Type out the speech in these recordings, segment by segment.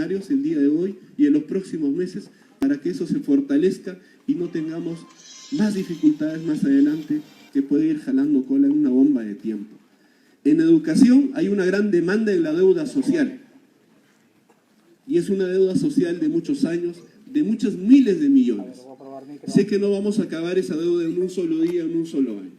funcionarios el día de hoy y en los próximos meses para que eso se fortalezca y no tengamos más dificultades más adelante que puede ir jalando cola en una bomba de tiempo. En educación hay una gran demanda en la deuda social. Y es una deuda social de muchos años, de muchos miles de millones. Sé que no vamos a acabar esa deuda en un solo día, en un solo año.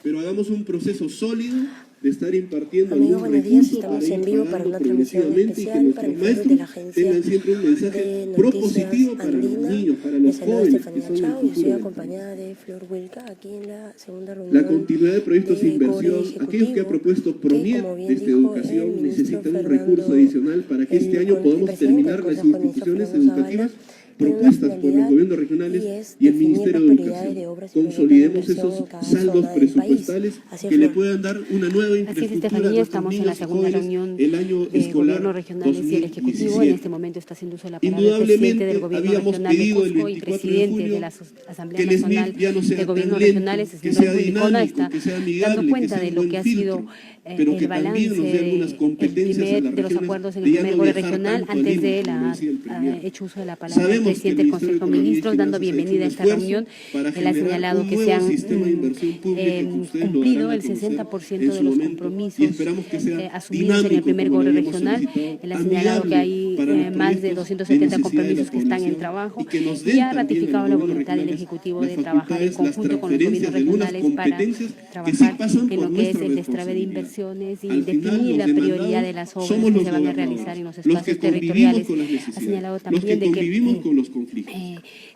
Pero hagamos un proceso sólido de estar impartiendo Amigos, algún buenos días. recurso Estamos para en ir vivo para pagando una transmisión progresivamente y que especial para nuestros el de la maestros agencia tengan siempre un mensaje de propositivo para los Andina. niños, para Les los saluda jóvenes, que Estefanía son el Chao y futuro estoy del país. acompañada de Flor Huelca aquí en la segunda reunión. La continuidad de proyectos de del inversión, Core aquellos que ha propuesto que, PRONIET como bien desde dijo educación, el ministro necesitan un Fernando, recurso adicional para que este año podamos presidente terminar del las Consejo de instituciones Ministros, educativas tiene una propuestas por los finalidad gobiernos regionales y y el definir Ministerio las de prioridades de Educación. obras y proyectos de Consolidemos inversión esos en cada saldos zona del presupuestales país. Así que le Flor. puedan dar una nueva Así es, infraestructura a Estefanía, nuestros estamos en la niños y segunda jóvenes reunión el año de escolar gobiernos regionales y el Ejecutivo. En 2017. este momento está haciendo uso de la palabra el presidente Indudablemente del Gobierno habíamos Regional de pedido el Cusco y 24 de presidente julio de la Asamblea que el Nacional SNIP ya no sea de tan Gobiernos lento, Regionales, el que señor sea Edwin Licona, dinámico, está que sea dando amigable, que cuenta sea de un lo buen que ha filtro, sido pero que el balance también nos dé algunas competencias a las de los regiones acuerdos en de el ya primer no Gobierno viajar Regional tanto a antes Lima, de como la decía el premier. hecho uso de la palabra del Sabemos que presidente el del Ministerio de Consejo de Economía y Ministros, dando Finanzas ha hecho bienvenida a un esta esfuerzo reunión. para Él ha generar señalado un que se nuevo han sistema de inversión pública que ustedes cumplido lograrán el conocer 60% en de su los momento, y compromisos esperamos que sea asumidos en el dinámico, primer como lo Gobierno habíamos regional. solicitado, Él ha señalado que hay para los más de proyectos 270 necesidad de la compromisos que están en población trabajo y que nos den y ha también ratificado a la los voluntad del gobiernos Ejecutivo regionales de trabajar en las facultades, conjunto con los gobiernos transferencias de algunas regionales para competencias que sí trabajar pasan en por lo que es nuestra el destrabe de responsabilidad. inversiones y Al final, definir la los prioridad de demandados las obras somos que los se van a gobernadores, realizar en los los que espacios convivimos territoriales. con las Ha necesidades, señalado los también que de que convivimos con los conflictos.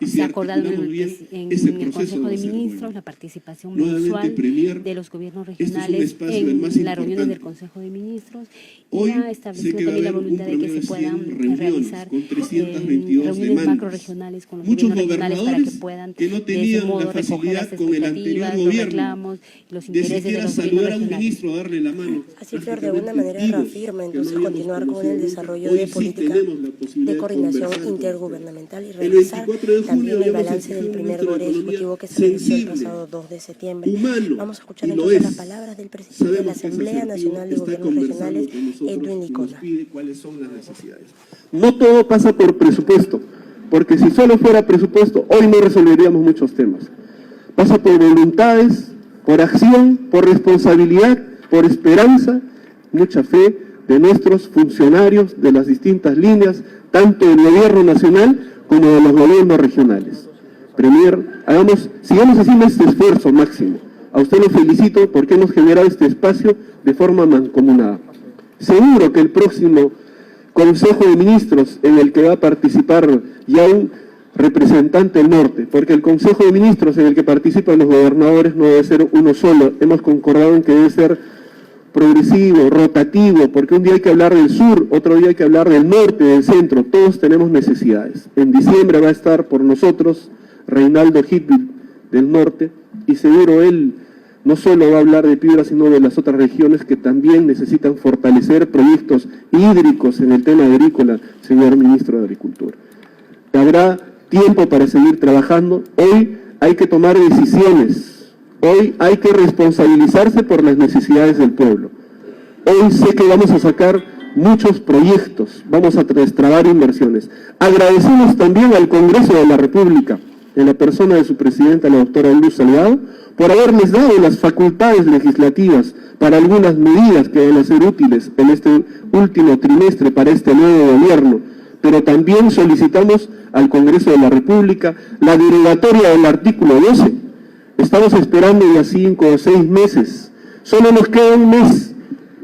Y si se ha acordado articulamos bien, en ese el proceso Consejo va a de ser Ministros bueno. la participación Nuevamente, mensual Premier, de los gobiernos este es un regionales espacio el más en las reuniones importante. del Consejo de Ministros y Hoy ha sé establecido que va a también la haber un voluntad de que promedio se de 100 puedan reuniones realizar con 322 reuniones demandas. macro-regionales con los Muchos gobiernos regionales para que gobernadores puedan que no de ese tenían la modo recoger facilidad las con el anterior expectativas, los gobierno reclamos, los de intereses de siquiera los saludar gobiernos a un regionales. ministro, darle la mano. Así Flor, de alguna manera Prácticamente reafirma que no entonces habíamos continuar con conocido el nunca. desarrollo Hoy de sí política tenemos la posibilidad de coordinación conversar con intergubernamental y ustedes. realizar El 24 de julio también el habíamos balance del exigido un primer ministro de Gobierno Economía Ejecutivo que se realizó el sensible, pasado 2 de septiembre. humano, Vamos a escuchar y lo entonces es. las palabras del presidente de la Sabemos que es Asamblea asertivo, Nacional de está Gobiernos conversando Regionales, con nosotros Edwin y nos Licona. pide cuáles son las necesidades. No todo pasa por presupuesto, porque si solo fuera presupuesto, hoy no resolveríamos muchos temas. Pasa por voluntades, por acción, por responsabilidad, por esperanza, mucha fe de nuestros funcionarios de las distintas líneas, tanto del gobierno nacional como de los gobiernos regionales. Premier, sigamos haciendo este esfuerzo máximo. A usted lo felicito porque hemos generado este espacio de forma mancomunada. Seguro que el próximo Consejo de Ministros en el que va a participar ya un representante del norte, porque el Consejo de Ministros en el que participan los gobernadores no debe ser uno solo. Hemos concordado en que debe ser progresivo, rotativo, porque un día hay que hablar del sur, otro día hay que hablar del norte, del centro. Todos tenemos necesidades. En diciembre va a estar por nosotros Reinaldo Hitbil del norte y seguro él no solo va a hablar de Piura, sino de las otras regiones que también necesitan fortalecer proyectos hídricos en el tema agrícola, señor Ministro de Agricultura. Habrá tiempo para seguir trabajando. Hoy hay que tomar decisiones. Hoy hay que responsabilizarse por las necesidades del pueblo. Hoy sé que vamos a sacar muchos proyectos, vamos a destrabar inversiones. Agradecemos también al Congreso de la República, en la persona de su presidenta, la doctora Luz Salgado, por haberles dado las facultades legislativas para algunas medidas que van a ser útiles en este último trimestre para este nuevo gobierno. Pero también solicitamos al Congreso de la República la derogatoria del artículo 12. Estamos esperando ya 5 o 6 meses. Solo nos queda un mes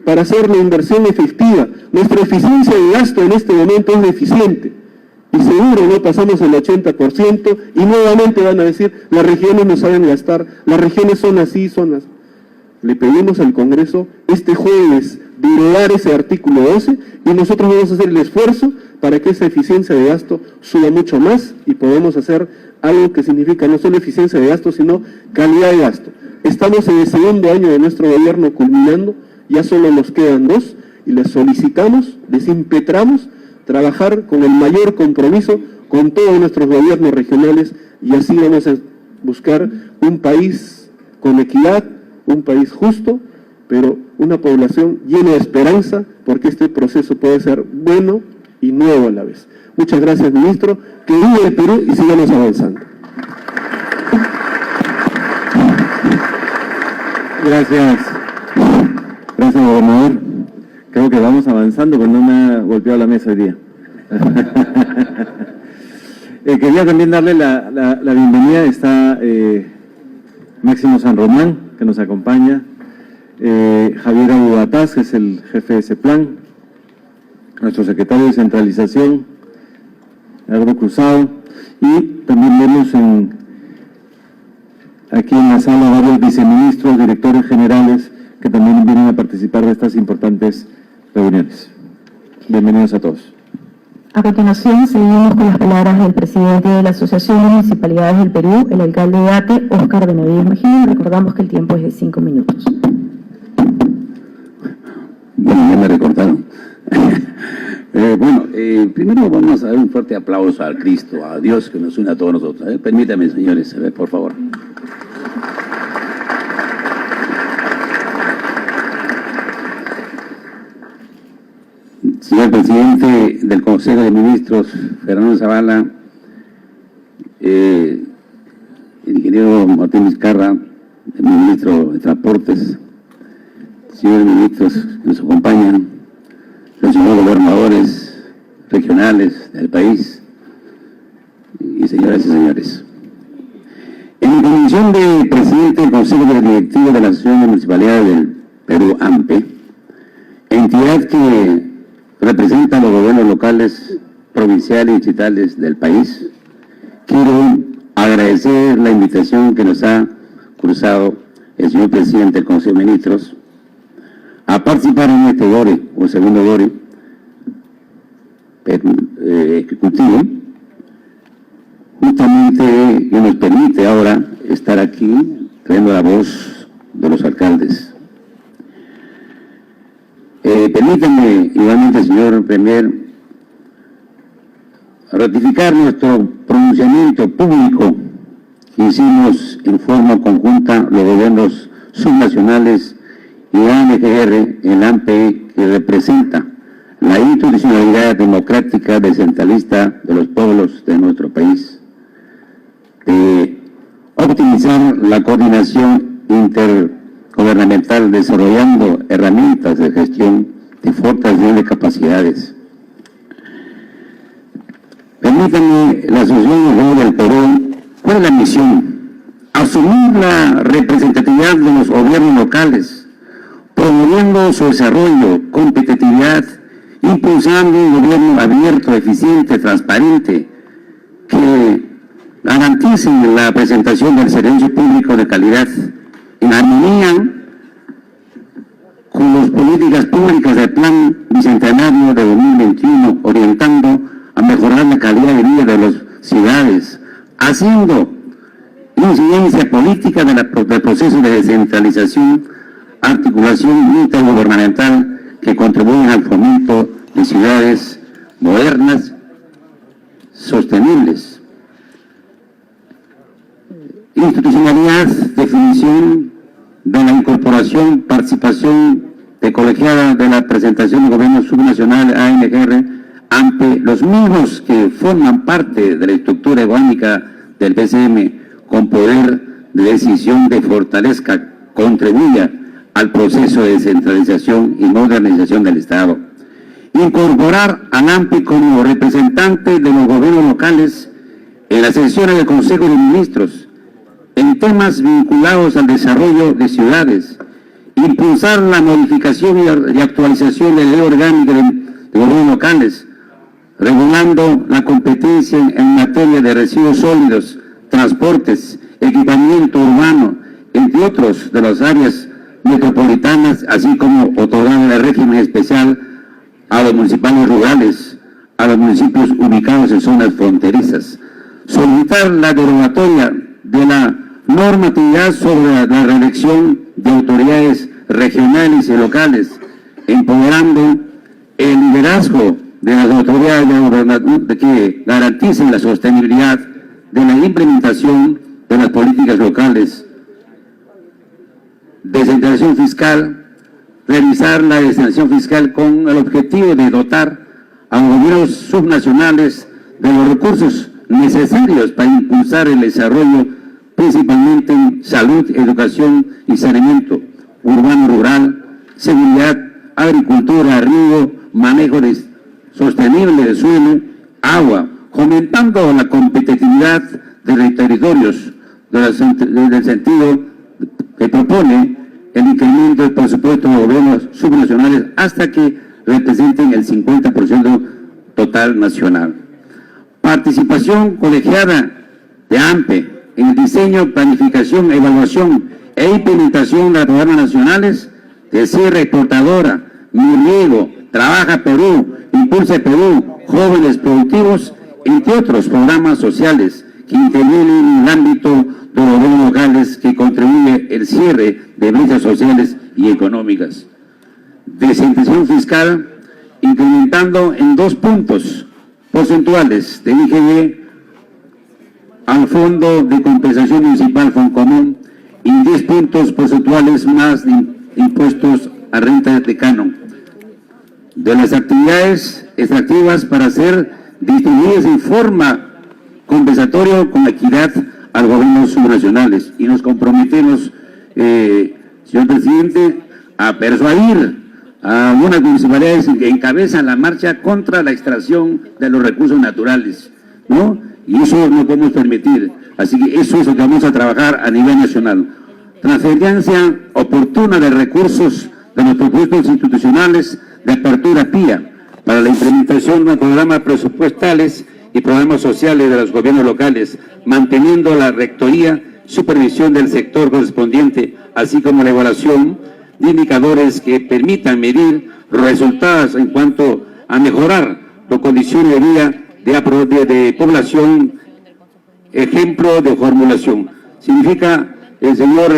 para hacer la inversión efectiva. Nuestra eficiencia de gasto en este momento es deficiente. Y seguro no pasamos el 80% y nuevamente van a decir, las regiones no saben gastar, las regiones son así, son las... Le pedimos al Congreso este jueves derogar ese artículo 12 y nosotros vamos a hacer el esfuerzo para que esa eficiencia de gasto suba mucho más y podamos hacer algo que significa no solo eficiencia de gasto, sino calidad de gasto. Estamos en el segundo año de nuestro gobierno culminando, ya solo nos quedan 2 y les solicitamos, les impetramos trabajar con el mayor compromiso con todos nuestros gobiernos regionales y así vamos a buscar un país con equidad, un país justo, pero una población llena de esperanza porque este proceso puede ser bueno y nuevo a la vez. Muchas gracias, ministro. Que viva el Perú y sigamos avanzando. Gracias. Gracias, gobernador. Creo que vamos avanzando, pero no me ha golpeado la mesa hoy día. Quería también darle la bienvenida. Está Máximo San Román, que nos acompaña. Javier Abubataz, que es el jefe de CEPLAN. Nuestro secretario de Centralización, Eduardo Cruzado. Y también vemos aquí en la sala varios viceministros, directores generales, que también vienen a participar de estas importantes reuniones. Bienvenidos a todos. A continuación, seguimos con las palabras del presidente de la Asociación de Municipalidades del Perú, el alcalde de Ate, Óscar Benavides Mejía. Recordamos que el tiempo es de 5 minutos. Bueno, ya me recortaron. Primero vamos a dar un fuerte aplauso al Cristo, a Dios que nos une a todos nosotros. Permítanme, señores, por favor. Señor presidente del Consejo de Ministros, Fernando Zavala, el ingeniero Martín Vizcarra, el ministro de Transportes, señores ministros que nos acompañan, los señores gobernadores regionales del país, y señoras y señores. En mi condición de presidente del Consejo Directivo de la Asociación de Municipalidades del Perú, AMPE, entidad que representa a los gobiernos locales, provinciales y distritales del país, quiero agradecer la invitación que nos ha cruzado el señor presidente del Consejo de Ministros a participar en este DORE, o segundo DORE ejecutivo, justamente que nos permite ahora estar aquí trayendo la voz de los alcaldes. Permítanme, igualmente, señor Premier, ratificar nuestro pronunciamiento público que hicimos en forma conjunta los gobiernos subnacionales y ANGR, el AMPE, que representa la institucionalidad democrática descentralista de los pueblos de nuestro país, de optimizar la coordinación intergubernamental desarrollando herramientas de gestión de fortaleza de capacidades. Permítanme, la Asociación del Perú, ¿cuál es la misión? Asumir la representatividad de los gobiernos locales, promoviendo su desarrollo, competitividad, impulsando un gobierno abierto, eficiente, transparente, que garantice la presentación del servicio público de calidad en armonía con las políticas públicas del Plan Bicentenario de 2021, orientando a mejorar la calidad de vida de las ciudades, haciendo incidencia política del proceso de descentralización, articulación intergubernamental que contribuyen al fomento de ciudades modernas, sostenibles. Institucionalidad, definición de la incorporación, participación de colegiada de la presentación del gobierno subnacional ANGR, AMPE, los mismos que forman parte de la estructura orgánica del BCM, con poder de decisión de fortalezca, contribuya al proceso de descentralización y modernización del Estado. Incorporar al AMPE como representante de los gobiernos locales en las sesiones del Consejo de Ministros, en temas vinculados al desarrollo de ciudades, impulsar la modificación y actualización de la ley orgánica de gobiernos locales, regulando la competencia en materia de residuos sólidos, transportes, equipamiento urbano, entre otros de las áreas metropolitanas, así como otorgar el régimen especial a los municipales rurales, a los municipios ubicados en zonas fronterizas, solicitar la derogatoria de la normatividad sobre la reelección de autoridades regionales y locales, empoderando el liderazgo de las autoridades de que garanticen la sostenibilidad de la implementación de las políticas locales, descentralización fiscal, realizar la descentralización fiscal con el objetivo de dotar a los gobiernos subnacionales de los recursos necesarios para impulsar el desarrollo, principalmente en salud, educación y saneamiento urbano-rural, seguridad, agricultura, riego, manejo sostenible del suelo, agua, fomentando la competitividad de los territorios, del sentido que propone el incremento del presupuesto de los gobiernos subnacionales hasta que representen el 50% total nacional. Participación colegiada de AMPE en el diseño, planificación, evaluación e implementación de los programas nacionales de Sierra Exportadora, Mi Riego, Trabaja Perú, Impulsa Perú, Jóvenes Productivos, entre otros programas sociales que intervienen en el ámbito de los gobiernos locales que contribuye el cierre de brechas sociales y económicas. Descentralización fiscal, incrementando en 2 puntos porcentuales de IGB al Fondo de Compensación Municipal Foncomún y 10 puntos porcentuales más de impuestos a renta de canon de las actividades extractivas para ser distribuidas en forma compensatoria con equidad a los gobiernos subnacionales. Y nos comprometemos, señor presidente, a persuadir a algunas municipalidades que encabezan la marcha contra la extracción de los recursos naturales, ¿no? Y eso no podemos permitir. Así que eso es lo que vamos a trabajar a nivel nacional. Transferencia oportuna de recursos de los presupuestos institucionales de apertura PIA para la implementación de programas presupuestales y programas sociales de los gobiernos locales, manteniendo la rectoría, supervisión del sector correspondiente, así como la evaluación de indicadores que permitan medir los resultados en cuanto a mejorar las condiciones de vida de población, ejemplo de formulación. Significa, el señor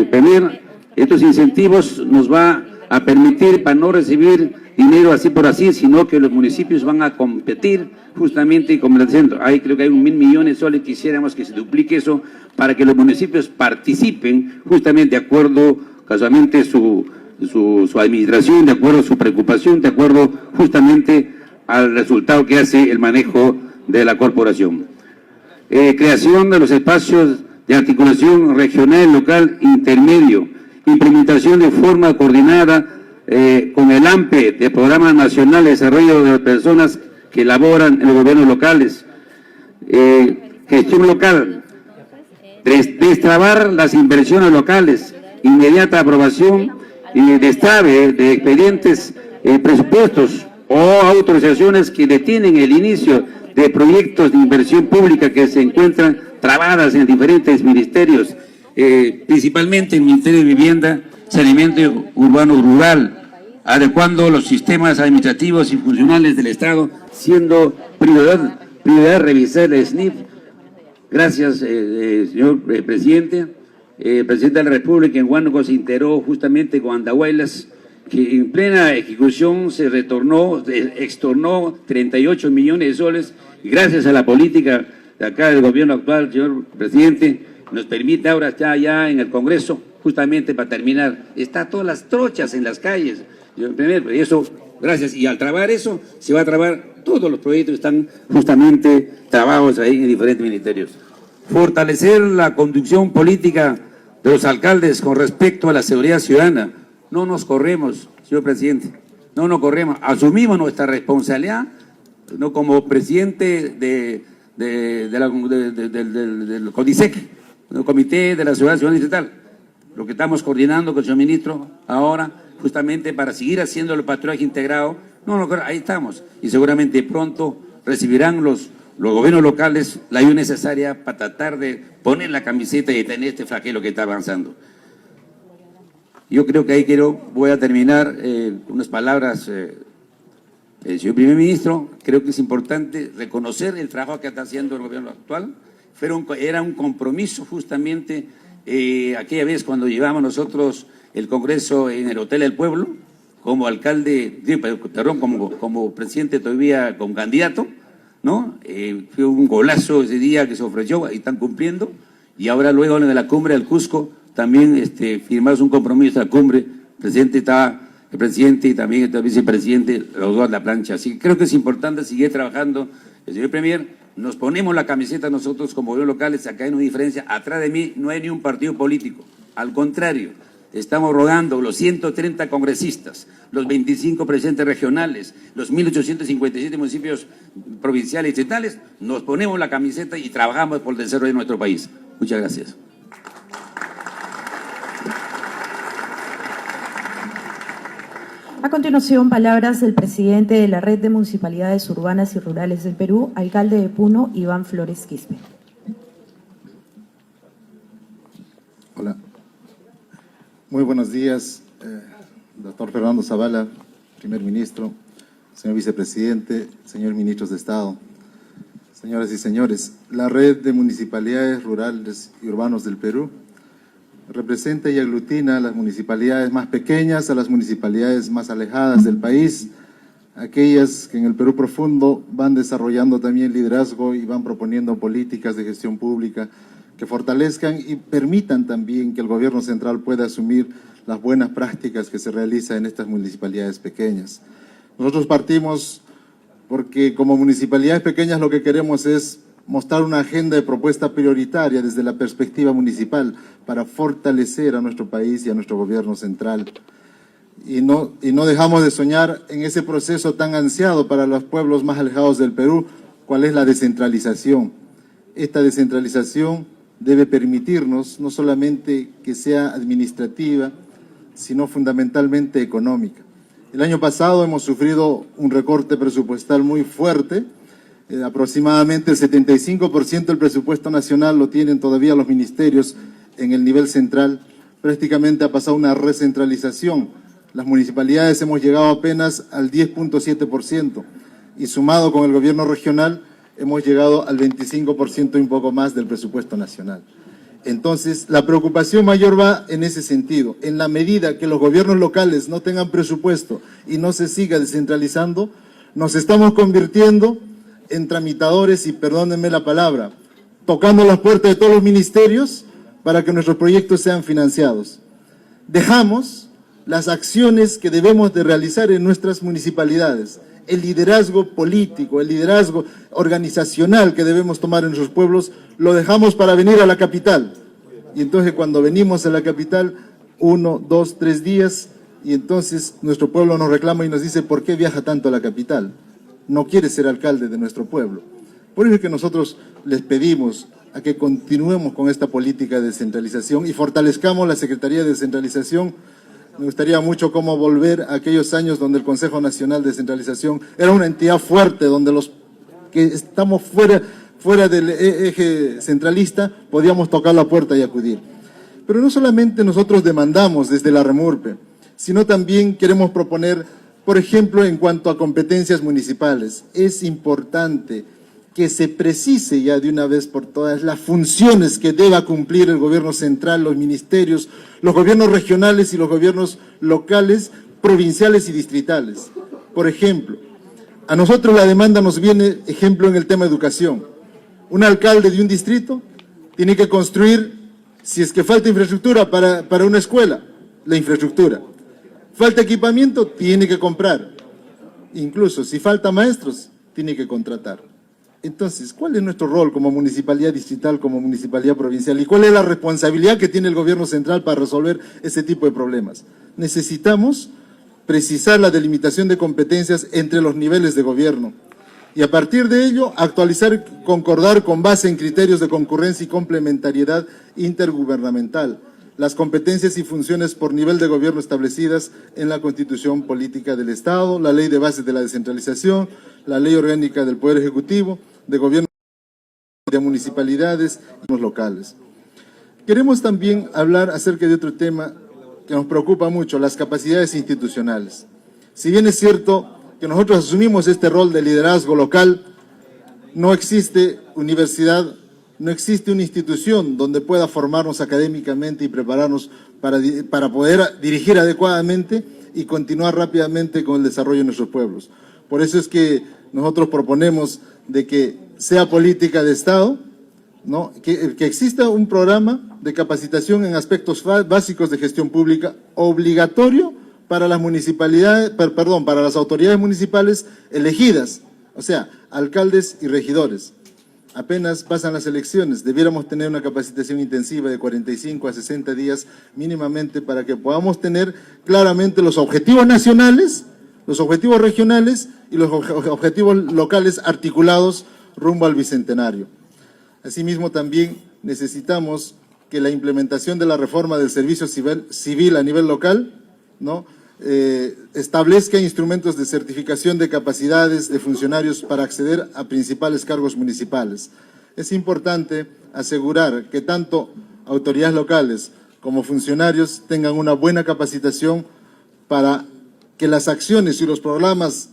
Premier, estos incentivos nos va a permitir para no recibir dinero así por así, sino que los municipios van a competir justamente como el centro. Ahí creo que hay 1.000 millones de soles, quisiéramos que se duplique eso para que los municipios participen justamente de acuerdo, casualmente su administración, de acuerdo a su preocupación, de acuerdo justamente al resultado que hace el manejo de la corporación. Creación de los espacios de articulación regional, local, intermedio, implementación de forma coordinada con el AMPE, de Programa Nacional de Desarrollo de las Personas que laboran en los gobiernos locales, gestión local, destrabar las inversiones locales, inmediata aprobación y destrave de expedientes, presupuestos o autorizaciones que detienen el inicio de proyectos de inversión pública que se encuentran trabadas en diferentes ministerios, principalmente el Ministerio de Vivienda, Saneamiento Urbano Rural, adecuando los sistemas administrativos y funcionales del Estado, siendo prioridad revisar el SNIF. Gracias, señor presidente. El presidente de la República en Huánuco se integró justamente con Andahuaylas, que en plena ejecución se extornó 38 millones de soles, y gracias a la política de acá del gobierno actual, señor presidente, nos permite ahora estar ya en el Congreso, justamente para terminar. Está todas las trochas en las calles, y eso, gracias, y al trabar eso, se va a trabar todos los proyectos que están justamente trabajos ahí en diferentes ministerios. Fortalecer la conducción política de los alcaldes con respecto a la seguridad ciudadana. No nos corremos, señor presidente, no nos corremos, asumimos nuestra responsabilidad, no como presidente del CODISEC, el Comité de la Seguridad Ciudadana Estatal, lo que estamos coordinando con el señor ministro ahora, justamente para seguir haciendo el patrullaje integrado. Ahí estamos, y seguramente pronto recibirán los gobiernos locales la ayuda necesaria para tratar de poner la camiseta y detener este flagelo que está avanzando. Yo creo que ahí voy a terminar unas palabras, señor primer ministro. Creo que es importante reconocer el trabajo que está haciendo el gobierno actual. Era un compromiso justamente aquella vez cuando llevamos nosotros el Congreso en el Hotel del Pueblo, como alcalde, perdón, como presidente todavía como candidato, ¿no? Fue un golazo ese día que se ofreció y están cumpliendo. Y ahora luego en la cumbre del Cusco también firmamos un compromiso de la cumbre. El presidente estaba el presidente y también el vicepresidente, los dos a la plancha. Así que creo que es importante seguir trabajando. El señor Premier, nos ponemos la camiseta nosotros como gobierno locales, acá hay una diferencia. Atrás de mí no hay ni un partido político. Al contrario, estamos rogando los 130 congresistas, los 25 presidentes regionales, los 1.857 municipios provinciales y estatales, nos ponemos la camiseta y trabajamos por el desarrollo de nuestro país. Muchas gracias. A continuación, palabras del presidente de la Red de Municipalidades Urbanas y Rurales del Perú, alcalde de Puno, Iván Flores Quispe. Hola. Muy buenos días, doctor Fernando Zavala, primer ministro, señor vicepresidente, señores ministros de Estado, señoras y señores. La Red de Municipalidades Rurales y Urbanos del Perú representa y aglutina a las municipalidades más pequeñas, a las municipalidades más alejadas del país, aquellas que en el Perú profundo van desarrollando también liderazgo y van proponiendo políticas de gestión pública que fortalezcan y permitan también que el gobierno central pueda asumir las buenas prácticas que se realizan en estas municipalidades pequeñas. Nosotros partimos porque como municipalidades pequeñas lo que queremos es mostrar una agenda de propuesta prioritaria desde la perspectiva municipal para fortalecer a nuestro país y a nuestro gobierno central. Y no dejamos de soñar en ese proceso tan ansiado para los pueblos más alejados del Perú, cuál es la descentralización. Esta descentralización debe permitirnos no solamente que sea administrativa, sino fundamentalmente económica. El año pasado hemos sufrido un recorte presupuestal muy fuerte. Aproximadamente el 75% del presupuesto nacional lo tienen todavía los ministerios en el nivel central. Prácticamente ha pasado una recentralización. Las municipalidades hemos llegado apenas al 10.7% y sumado con el gobierno regional hemos llegado al 25% y un poco más del presupuesto nacional. Entonces, la preocupación mayor va en ese sentido. En la medida que los gobiernos locales no tengan presupuesto y no se siga descentralizando, nos estamos convirtiendo en tramitadores, y perdónenme la palabra, tocando las puertas de todos los ministerios para que nuestros proyectos sean financiados. Dejamos las acciones que debemos de realizar en nuestras municipalidades, el liderazgo político, el liderazgo organizacional que debemos tomar en nuestros pueblos, lo dejamos para venir a la capital. Y entonces cuando venimos a la capital, 1, 2, 3 días, y entonces nuestro pueblo nos reclama y nos dice, ¿por qué viaja tanto a la capital? No quiere ser alcalde de nuestro pueblo. Por eso es que nosotros les pedimos a que continuemos con esta política de descentralización y fortalezcamos la Secretaría de Descentralización. Me gustaría mucho cómo volver a aquellos años donde el Consejo Nacional de Descentralización era una entidad fuerte, donde los que estamos fuera del eje centralista podíamos tocar la puerta y acudir. Pero no solamente nosotros demandamos desde la REMURPE, sino también queremos proponer, por ejemplo, en cuanto a competencias municipales, es importante que se precise ya de una vez por todas las funciones que deba cumplir el gobierno central, los ministerios, los gobiernos regionales y los gobiernos locales, provinciales y distritales. Por ejemplo, a nosotros la demanda nos viene, ejemplo, en el tema de educación. Un alcalde de un distrito tiene que construir, si es que falta infraestructura para una escuela, la infraestructura. Falta equipamiento, tiene que comprar. Incluso si falta maestros, tiene que contratar. Entonces, ¿cuál es nuestro rol como municipalidad distrital, como municipalidad provincial? ¿Y cuál es la responsabilidad que tiene el gobierno central para resolver ese tipo de problemas? Necesitamos precisar la delimitación de competencias entre los niveles de gobierno y a partir de ello actualizar y concordar con base en criterios de concurrencia y complementariedad intergubernamental las competencias y funciones por nivel de gobierno establecidas en la Constitución Política del Estado, la Ley de Bases de la Descentralización, la Ley Orgánica del Poder Ejecutivo, de Gobierno de Municipalidades y los locales. Queremos también hablar acerca de otro tema que nos preocupa mucho, las capacidades institucionales. Si bien es cierto que nosotros asumimos este rol de liderazgo local, no existe universidad, no existe una institución donde pueda formarnos académicamente y prepararnos para poder dirigir adecuadamente y continuar rápidamente con el desarrollo de nuestros pueblos. Por eso es que nosotros proponemos de que sea política de Estado, ¿no? que exista un programa de capacitación en aspectos básicos de gestión pública obligatorio para las municipalidades, para las autoridades municipales elegidas, o sea, alcaldes y regidores. Apenas pasan las elecciones, debiéramos tener una capacitación intensiva de 45 a 60 días mínimamente para que podamos tener claramente los objetivos nacionales, los objetivos regionales y los objetivos locales articulados rumbo al Bicentenario. Asimismo, también necesitamos que la implementación de la reforma del servicio civil a nivel local, ¿no?, establezca instrumentos de certificación de capacidades de funcionarios para acceder a principales cargos municipales. Es importante asegurar que tanto autoridades locales como funcionarios tengan una buena capacitación para que las acciones y los programas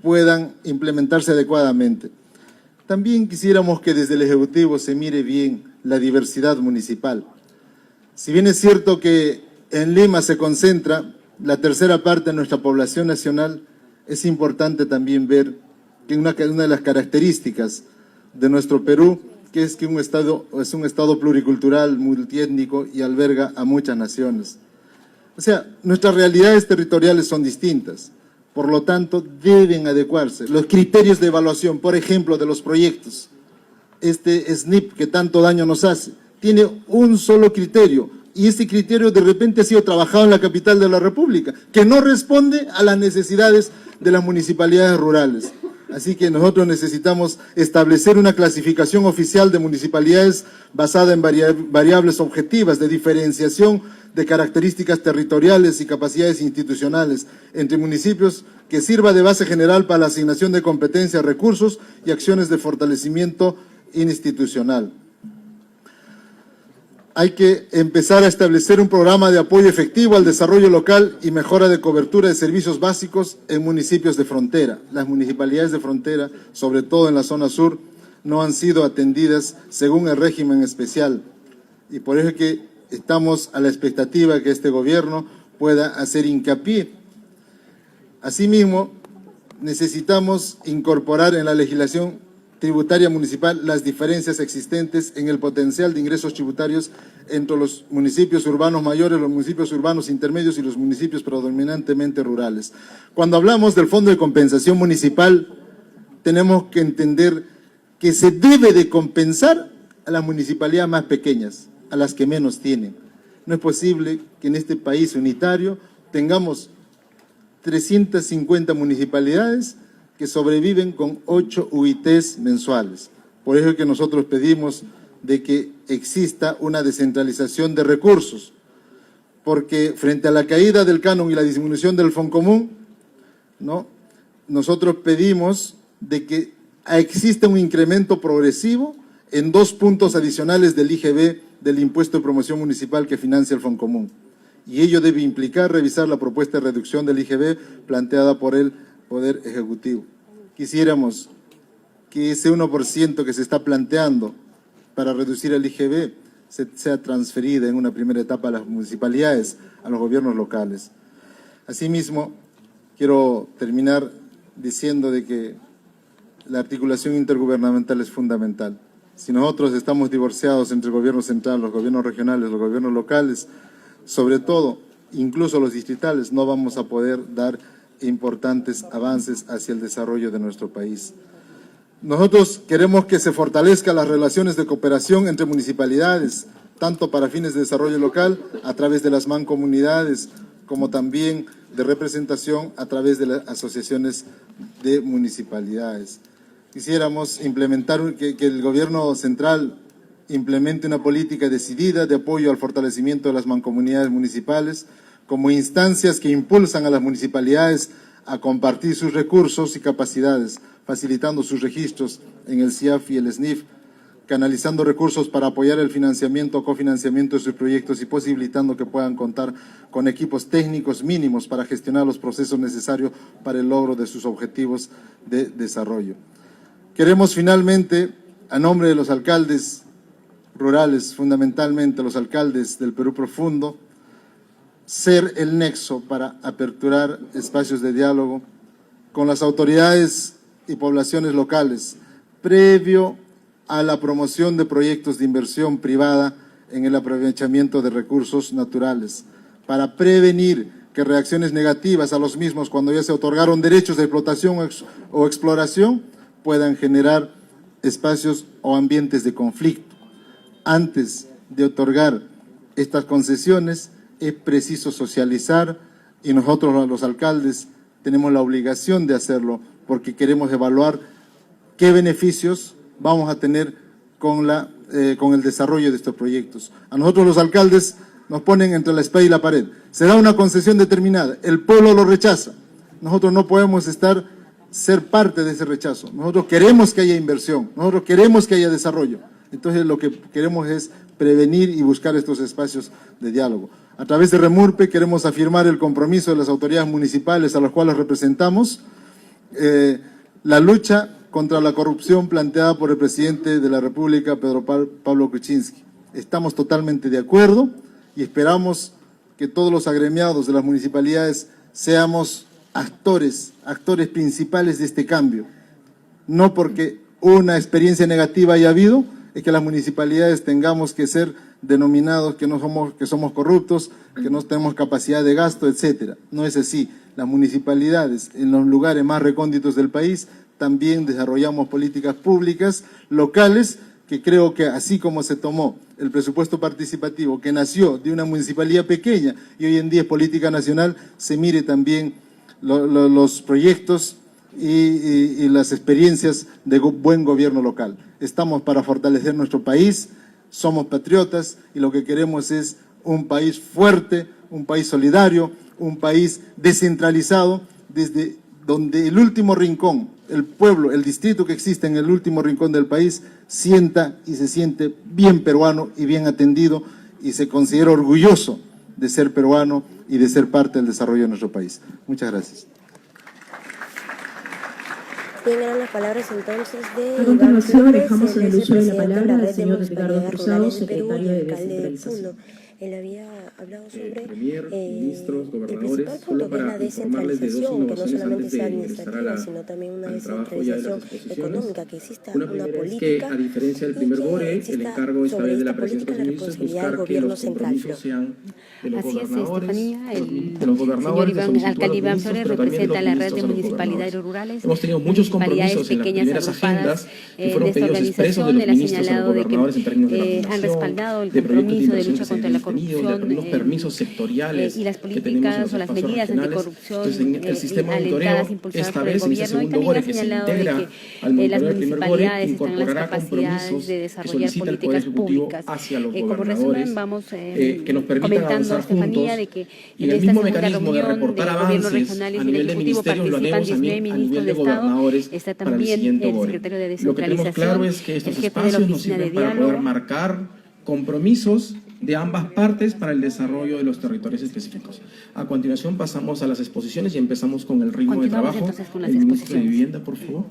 puedan implementarse adecuadamente. También quisiéramos que desde el Ejecutivo se mire bien la diversidad municipal. Si bien es cierto que en Lima se concentra la tercera parte de nuestra población nacional, es importante también ver que una de las características de nuestro Perú, que es un estado pluricultural, multiétnico y alberga a muchas naciones. O sea, nuestras realidades territoriales son distintas, por lo tanto deben adecuarse. Los criterios de evaluación, por ejemplo, de los proyectos, este SNIP que tanto daño nos hace, tiene un solo criterio, y ese criterio de repente ha sido trabajado en la capital de la República, que no responde a las necesidades de las municipalidades rurales. Así que nosotros necesitamos establecer una clasificación oficial de municipalidades basada en variables objetivas de diferenciación de características territoriales y capacidades institucionales entre municipios, que sirva de base general para la asignación de competencias, recursos y acciones de fortalecimiento institucional. Hay que empezar a establecer un programa de apoyo efectivo al desarrollo local y mejora de cobertura de servicios básicos en municipios de frontera. Las municipalidades de frontera, sobre todo en la zona sur, no han sido atendidas según el régimen especial. Y por eso es que estamos a la expectativa de que este gobierno pueda hacer hincapié. Asimismo, necesitamos incorporar en la legislación tributaria municipal las diferencias existentes en el potencial de ingresos tributarios entre los municipios urbanos mayores, los municipios urbanos intermedios y los municipios predominantemente rurales. Cuando hablamos del Fondo de Compensación Municipal, tenemos que entender que se debe de compensar a las municipalidades más pequeñas, a las que menos tienen. No es posible que en este país unitario tengamos 350 municipalidades que sobreviven con 8 UITs mensuales. Por eso es que nosotros pedimos de que exista una descentralización de recursos, porque frente a la caída del canon y la disminución del Foncomún, ¿no?, nosotros pedimos de que exista un incremento progresivo en 2 puntos adicionales del IGB, del impuesto de promoción municipal que financia el Foncomún. Y ello debe implicar revisar la propuesta de reducción del IGB planteada por el Poder Ejecutivo. Quisiéramos que ese 1% que se está planteando para reducir el IGB sea transferida en una primera etapa a las municipalidades, a los gobiernos locales. Asimismo, quiero terminar diciendo de que la articulación intergubernamental es fundamental. Si nosotros estamos divorciados entre el gobierno central, los gobiernos regionales, los gobiernos locales, sobre todo, incluso los distritales, no vamos a poder dar importantes avances hacia el desarrollo de nuestro país. Nosotros queremos que se fortalezcan las relaciones de cooperación entre municipalidades, tanto para fines de desarrollo local, a través de las mancomunidades, como también de representación a través de las asociaciones de municipalidades. Quisiéramos implementar, que el gobierno central implemente una política decidida de apoyo al fortalecimiento de las mancomunidades municipales, como instancias que impulsan a las municipalidades a compartir sus recursos y capacidades, facilitando sus registros en el CIAF y el SNIF, canalizando recursos para apoyar el financiamiento o cofinanciamiento de sus proyectos y posibilitando que puedan contar con equipos técnicos mínimos para gestionar los procesos necesarios para el logro de sus objetivos de desarrollo. Queremos finalmente, a nombre de los alcaldes rurales, fundamentalmente los alcaldes del Perú profundo, ser el nexo para aperturar espacios de diálogo con las autoridades y poblaciones locales, previo a la promoción de proyectos de inversión privada en el aprovechamiento de recursos naturales, para prevenir que reacciones negativas a los mismos cuando ya se otorgaron derechos de explotación o exploración puedan generar espacios o ambientes de conflicto. Antes de otorgar estas concesiones es preciso socializar y nosotros los alcaldes tenemos la obligación de hacerlo porque queremos evaluar qué beneficios vamos a tener con el desarrollo de estos proyectos. A nosotros los alcaldes nos ponen entre la espada y la pared. Se da una concesión determinada, el pueblo lo rechaza. Nosotros no podemos ser parte de ese rechazo. Nosotros queremos que haya inversión, nosotros queremos que haya desarrollo. Entonces lo que queremos es prevenir y buscar estos espacios de diálogo. A través de Remurpe queremos afirmar el compromiso de las autoridades municipales a las cuales representamos, la lucha contra la corrupción planteada por el presidente de la República, Pedro Pablo Kuczynski. Estamos totalmente de acuerdo y esperamos que todos los agremiados de las municipalidades seamos actores principales de este cambio. No porque una experiencia negativa haya habido, es que las municipalidades tengamos que ser denominados que somos corruptos, que no tenemos capacidad de gasto, etcétera. No es así. Las municipalidades en los lugares más recónditos del país también desarrollamos políticas públicas locales que creo que así como se tomó el presupuesto participativo que nació de una municipalidad pequeña y hoy en día es política nacional, se mire también los proyectos y las experiencias de buen gobierno local. Estamos para fortalecer nuestro país, somos patriotas y lo que queremos es un país fuerte, un país solidario, un país descentralizado, desde donde el último rincón, el pueblo, el distrito que existe en el último rincón del país, sienta y se siente bien peruano y bien atendido y se considera orgulloso de ser peruano y de ser parte del desarrollo de nuestro país. Muchas gracias. Bien, eran las palabras entonces de A continuación, Iván Flores, dejamos en el uso de la vicepresidente palabra la al Red de señor Ricardo Municipalidades Cruzado, Rurales del Perú, secretario y de alcalde de Descentralización. Puno. Él había hablado sobre Premier, ministros, el gobernadores, principal solo punto, que es para la informarles de dos descentralización, que no innovaciones solamente antes sea de ingresar administrativa, sino también una al trabajo ya de las descentralización exposiciones. económica, que exista Una una primera es que, política a diferencia del y primer que BORE, el exista encargo esta sobre vez de la esta política presidencia de la los ministros es responsabilidad del buscar que gobierno los central. compromisos sean de los Así es, gobernadores, Estefanía, el de los gobernadores, señor Iván, alcalde Iván Flores representa la red de municipalidades rurales. Hemos tenido muchos compromisos en las primeras agendas que fueron pedidos expresos de los ministros a los gobernadores en términos de vacunación, han respaldado el de proyectos compromiso de lucha que se contra la habían tenido, de corrupción algunos permisos sectoriales y las que tenemos en políticas los o las espacios medidas regionales. anticorrupción Entonces, el sistema de monitoreo, alentadas, impulsadas esta por el vez en este gobierno, y segundo también BORE ha que se señalado de integra que al las monitoreo del primer BORE, municipalidades están en las incorporará capacidades compromisos de que desarrollar solicita el Poder políticas Ejecutivo públicas. hacia los Como gobernadores, resumen, vamos que nos permitan comentando, avanzar Estefanía, juntos, de que y en el esta mismo segunda mecanismo de reunión reportar de gobiernos avances regionales a y del nivel de Ejecutivo ministerios lo participan haremos 19 a nivel ministros de de Estado, gobernadores está para el también siguiente el BORE. secretario de Lo que tenemos claro Descentralización, es que estos el jefe de la espacios nos oficina de sirven para poder diálogo. marcar compromisos de ambas partes para el desarrollo de los territorios específicos. A continuación pasamos a las exposiciones y empezamos con el ritmo de Continuamos trabajo. entonces con las El ministro de exposiciones. Vivienda, por favor.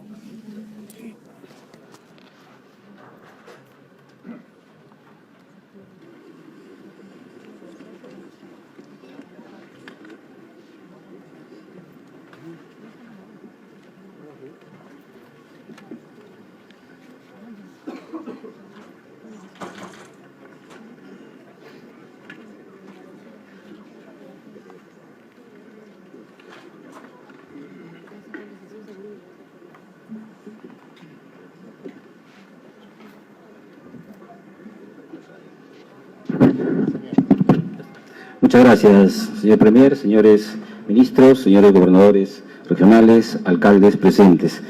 Muchas gracias, señor Premier, señores ministros, señores gobernadores regionales, alcaldes presentes.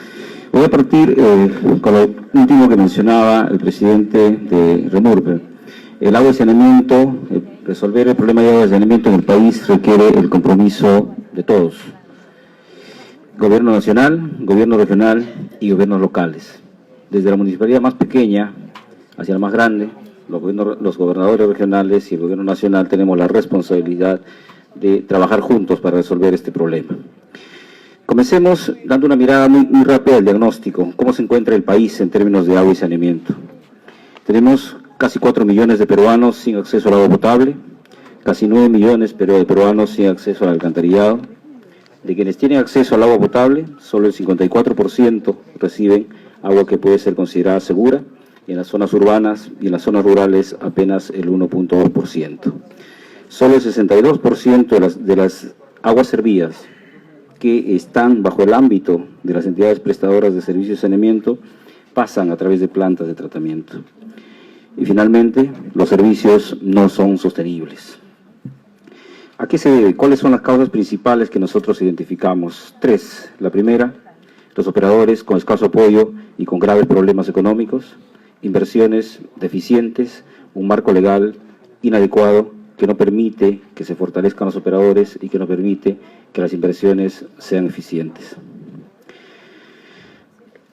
Voy a partir con lo último que mencionaba el presidente de Remurpe. El agua y saneamiento, resolver el problema de agua y saneamiento en el país requiere el compromiso de todos. Gobierno nacional, gobierno regional y gobiernos locales. Desde la municipalidad más pequeña hacia la más grande, los gobernadores regionales y el gobierno nacional tenemos la responsabilidad de trabajar juntos para resolver este problema. Comencemos dando una mirada muy rápida al diagnóstico. ¿Cómo se encuentra el país en términos de agua y saneamiento? Tenemos casi 4 millones de peruanos sin acceso al agua potable, casi 9 millones de peruanos sin acceso al alcantarillado. De quienes tienen acceso al agua potable, solo el 54% reciben agua que puede ser considerada segura, y en las zonas urbanas y en las zonas rurales apenas el 1.2%. Solo el 62% de las aguas servidas que están bajo el ámbito de las entidades prestadoras de servicios de saneamiento pasan a través de plantas de tratamiento. Y finalmente, los servicios no son sostenibles. ¿A qué se debe? ¿Cuáles son las causas principales que nosotros identificamos? 3. La primera, los operadores con escaso apoyo y con graves problemas económicos, inversiones deficientes, un marco legal inadecuado que no permite que se fortalezcan los operadores y que no permite que las inversiones sean eficientes.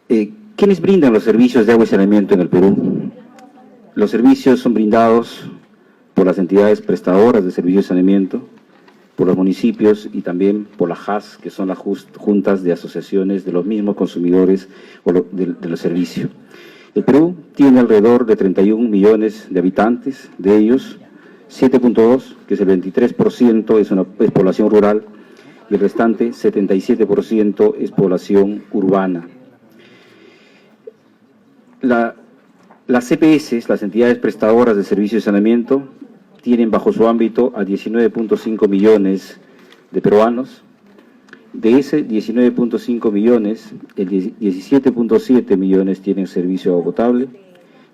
¿Quiénes brindan los servicios de agua y saneamiento en el Perú? Los servicios son brindados por las entidades prestadoras de servicios de saneamiento, por los municipios y también por las JAS, que son las juntas de asociaciones de los mismos consumidores de los servicios. El Perú tiene alrededor de 31 millones de habitantes, de ellos 7.2, que es el 23%, es población rural, y el restante 77% es población urbana. Las CPS, las entidades prestadoras de servicios de saneamiento, tienen bajo su ámbito a 19.5 millones de peruanos. De ese 19.5 millones, el 17.7 millones tienen servicio de agua potable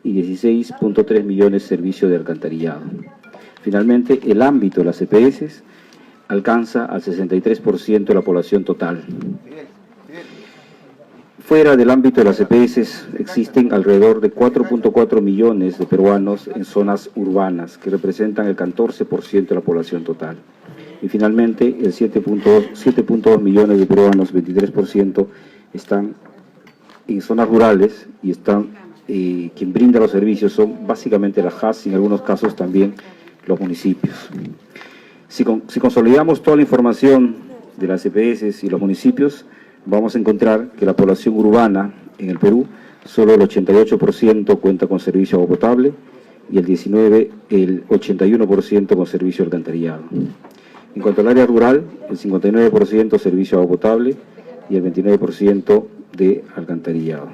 y 16.3 millones servicio de alcantarillado. Finalmente, el ámbito de las CPS alcanza al 63% de la población total. Fuera del ámbito de las EPS existen alrededor de 4.4 millones de peruanos en zonas urbanas, que representan el 14% de la población total. Y finalmente, el 7.2 millones de peruanos, 23%, están en zonas rurales y quien brinda los servicios son básicamente las JAS y en algunos casos también los municipios. Si consolidamos toda la información de las EPS y los municipios, vamos a encontrar que la población urbana en el Perú, solo el 88% cuenta con servicio de agua potable y el 81% con servicio de alcantarillado. En cuanto al área rural, el 59% servicio de agua potable y el 29% de alcantarillado.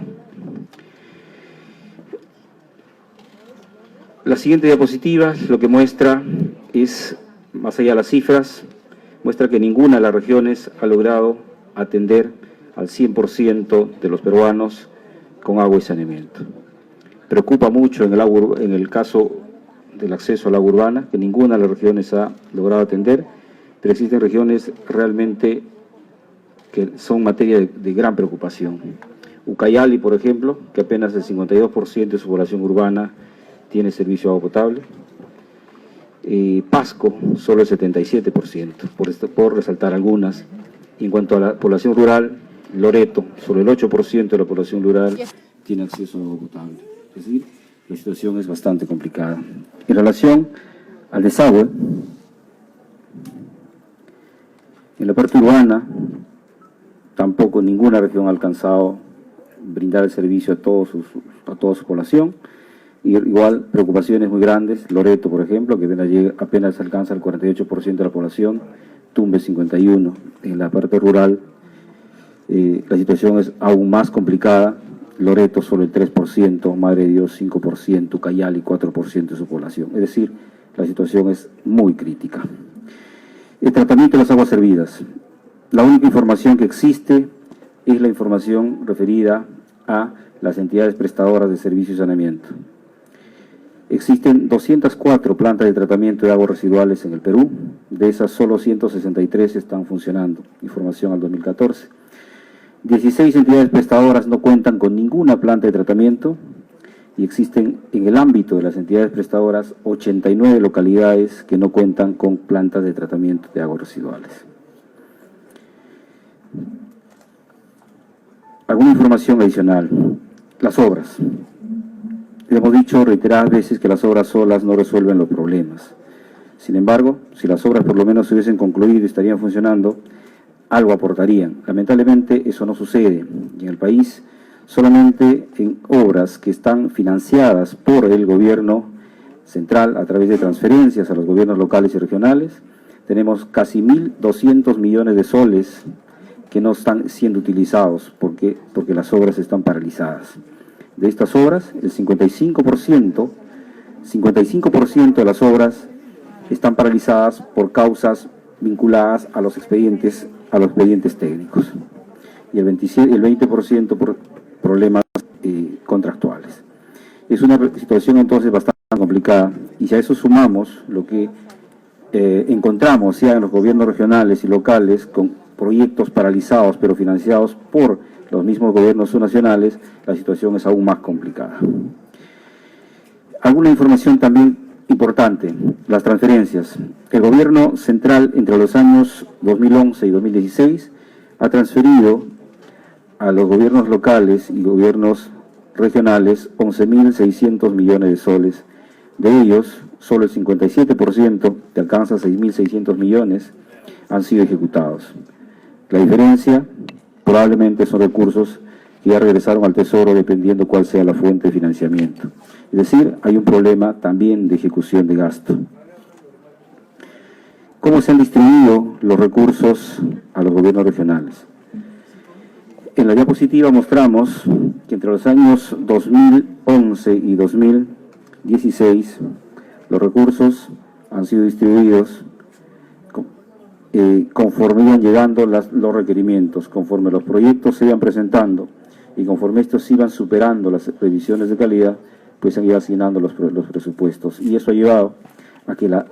La siguiente diapositiva lo que muestra es, más allá de las cifras, muestra que ninguna de las regiones ha logrado atender al 100% de los peruanos con agua y saneamiento. Preocupa mucho en el caso del acceso al agua urbana, que ninguna de las regiones ha logrado atender, pero existen regiones realmente que son materia de gran preocupación. Ucayali, por ejemplo, que apenas el 52% de su población urbana tiene servicio de agua potable. Pasco, solo el 77%, por resaltar algunas. Y en cuanto a la población rural, Loreto, solo el 8% de la población rural tiene acceso a agua potable. Es decir, la situación es bastante complicada. En relación al desagüe, en la parte urbana, tampoco ninguna región ha alcanzado brindar el servicio a toda su población. Y igual, preocupaciones muy grandes. Loreto, por ejemplo, que apenas alcanza el 48% de la población, Tumbe 51%. En la parte rural, la situación es aún más complicada. Loreto solo el 3%, Madre de Dios 5%, Ucayali 4% de su población. Es decir, la situación es muy crítica. El tratamiento de las aguas servidas. La única información que existe es la información referida a las entidades prestadoras de servicios de saneamiento. Existen 204 plantas de tratamiento de aguas residuales en el Perú. De esas, solo 163 están funcionando. Información al 2014. 16 entidades prestadoras no cuentan con ninguna planta de tratamiento y existen en el ámbito de las entidades prestadoras 89 localidades que no cuentan con plantas de tratamiento de aguas residuales. Alguna información adicional. Las obras. Hemos dicho reiteradas veces que las obras solas no resuelven los problemas. Sin embargo, si las obras por lo menos se hubiesen concluido y estarían funcionando, algo aportarían. Lamentablemente eso no sucede. Y en el país, solamente en obras que están financiadas por el gobierno central a través de transferencias a los gobiernos locales y regionales, tenemos casi 1.200 millones de soles que no están siendo utilizados porque las obras están paralizadas. De estas obras, el 55% de las obras están paralizadas por causas vinculadas a los expedientes técnicos y el 20% por problemas contractuales. Es una situación entonces bastante complicada, y si a eso sumamos lo que encontramos ya en los gobiernos regionales y locales con proyectos paralizados pero financiados por los mismos gobiernos subnacionales, la situación es aún más complicada. Alguna información también importante, las transferencias. El gobierno central entre los años 2011 y 2016 ha transferido a los gobiernos locales y gobiernos regionales 11.600 millones de soles. De ellos, solo el 57%, que alcanza 6.600 millones, han sido ejecutados. La diferencia probablemente son recursos que ya regresaron al Tesoro dependiendo cuál sea la fuente de financiamiento. Es decir, hay un problema también de ejecución de gasto. ¿Cómo se han distribuido los recursos a los gobiernos regionales? En la diapositiva mostramos que entre los años 2011 y 2016 los recursos han sido distribuidos conforme iban llegando los requerimientos, conforme los proyectos se iban presentando y conforme estos iban superando las previsiones de calidad, pues se han ido asignando los presupuestos. Y eso ha llevado a que las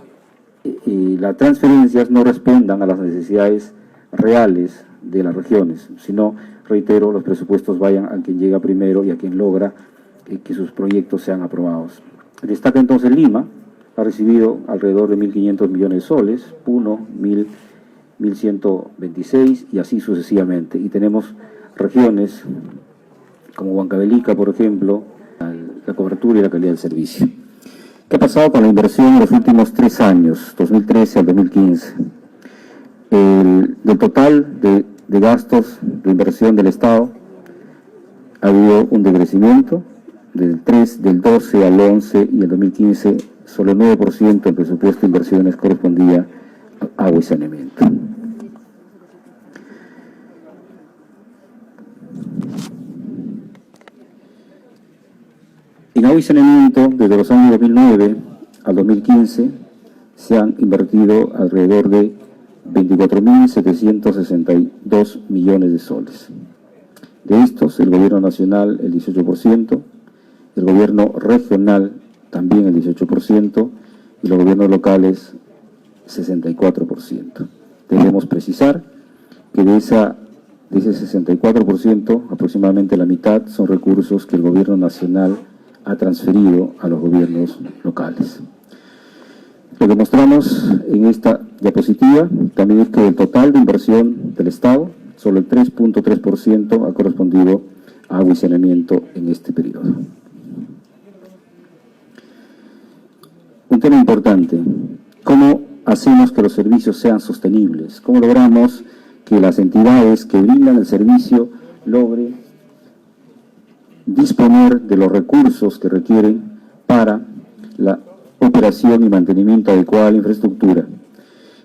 transferencias no respondan a las necesidades reales de las regiones, sino, reitero, los presupuestos vayan a quien llega primero y a quien logra que sus proyectos sean aprobados. Destaca entonces Lima, ha recibido alrededor de 1.500 millones de soles, Puno 1.126 y así sucesivamente. Y tenemos regiones como Huancavelica, por ejemplo, la cobertura y la calidad del servicio. ¿Qué ha pasado con la inversión en los últimos 3 años, 2013 al 2015? Del total de gastos de inversión del Estado ha habido un decrecimiento del 12 al 11 y el 2015 solo el 9% del presupuesto de inversiones correspondía a agua y saneamiento. En agua y saneamiento, desde los años 2009 al 2015, se han invertido alrededor de 24.762 millones de soles. De estos, el gobierno nacional el 18%, el gobierno regional también el 18% y los gobiernos locales 64%. Debemos precisar que de ese 64%, aproximadamente la mitad son recursos que el gobierno nacional ha transferido a los gobiernos locales. Lo que mostramos en esta diapositiva también es que del total de inversión del Estado, solo el 3.3% ha correspondido a agua y saneamiento en este periodo. Un tema importante, ¿cómo hacemos que los servicios sean sostenibles? ¿Cómo logramos que las entidades que brindan el servicio logren disponer de los recursos que requieren para la operación y mantenimiento adecuado de la infraestructura?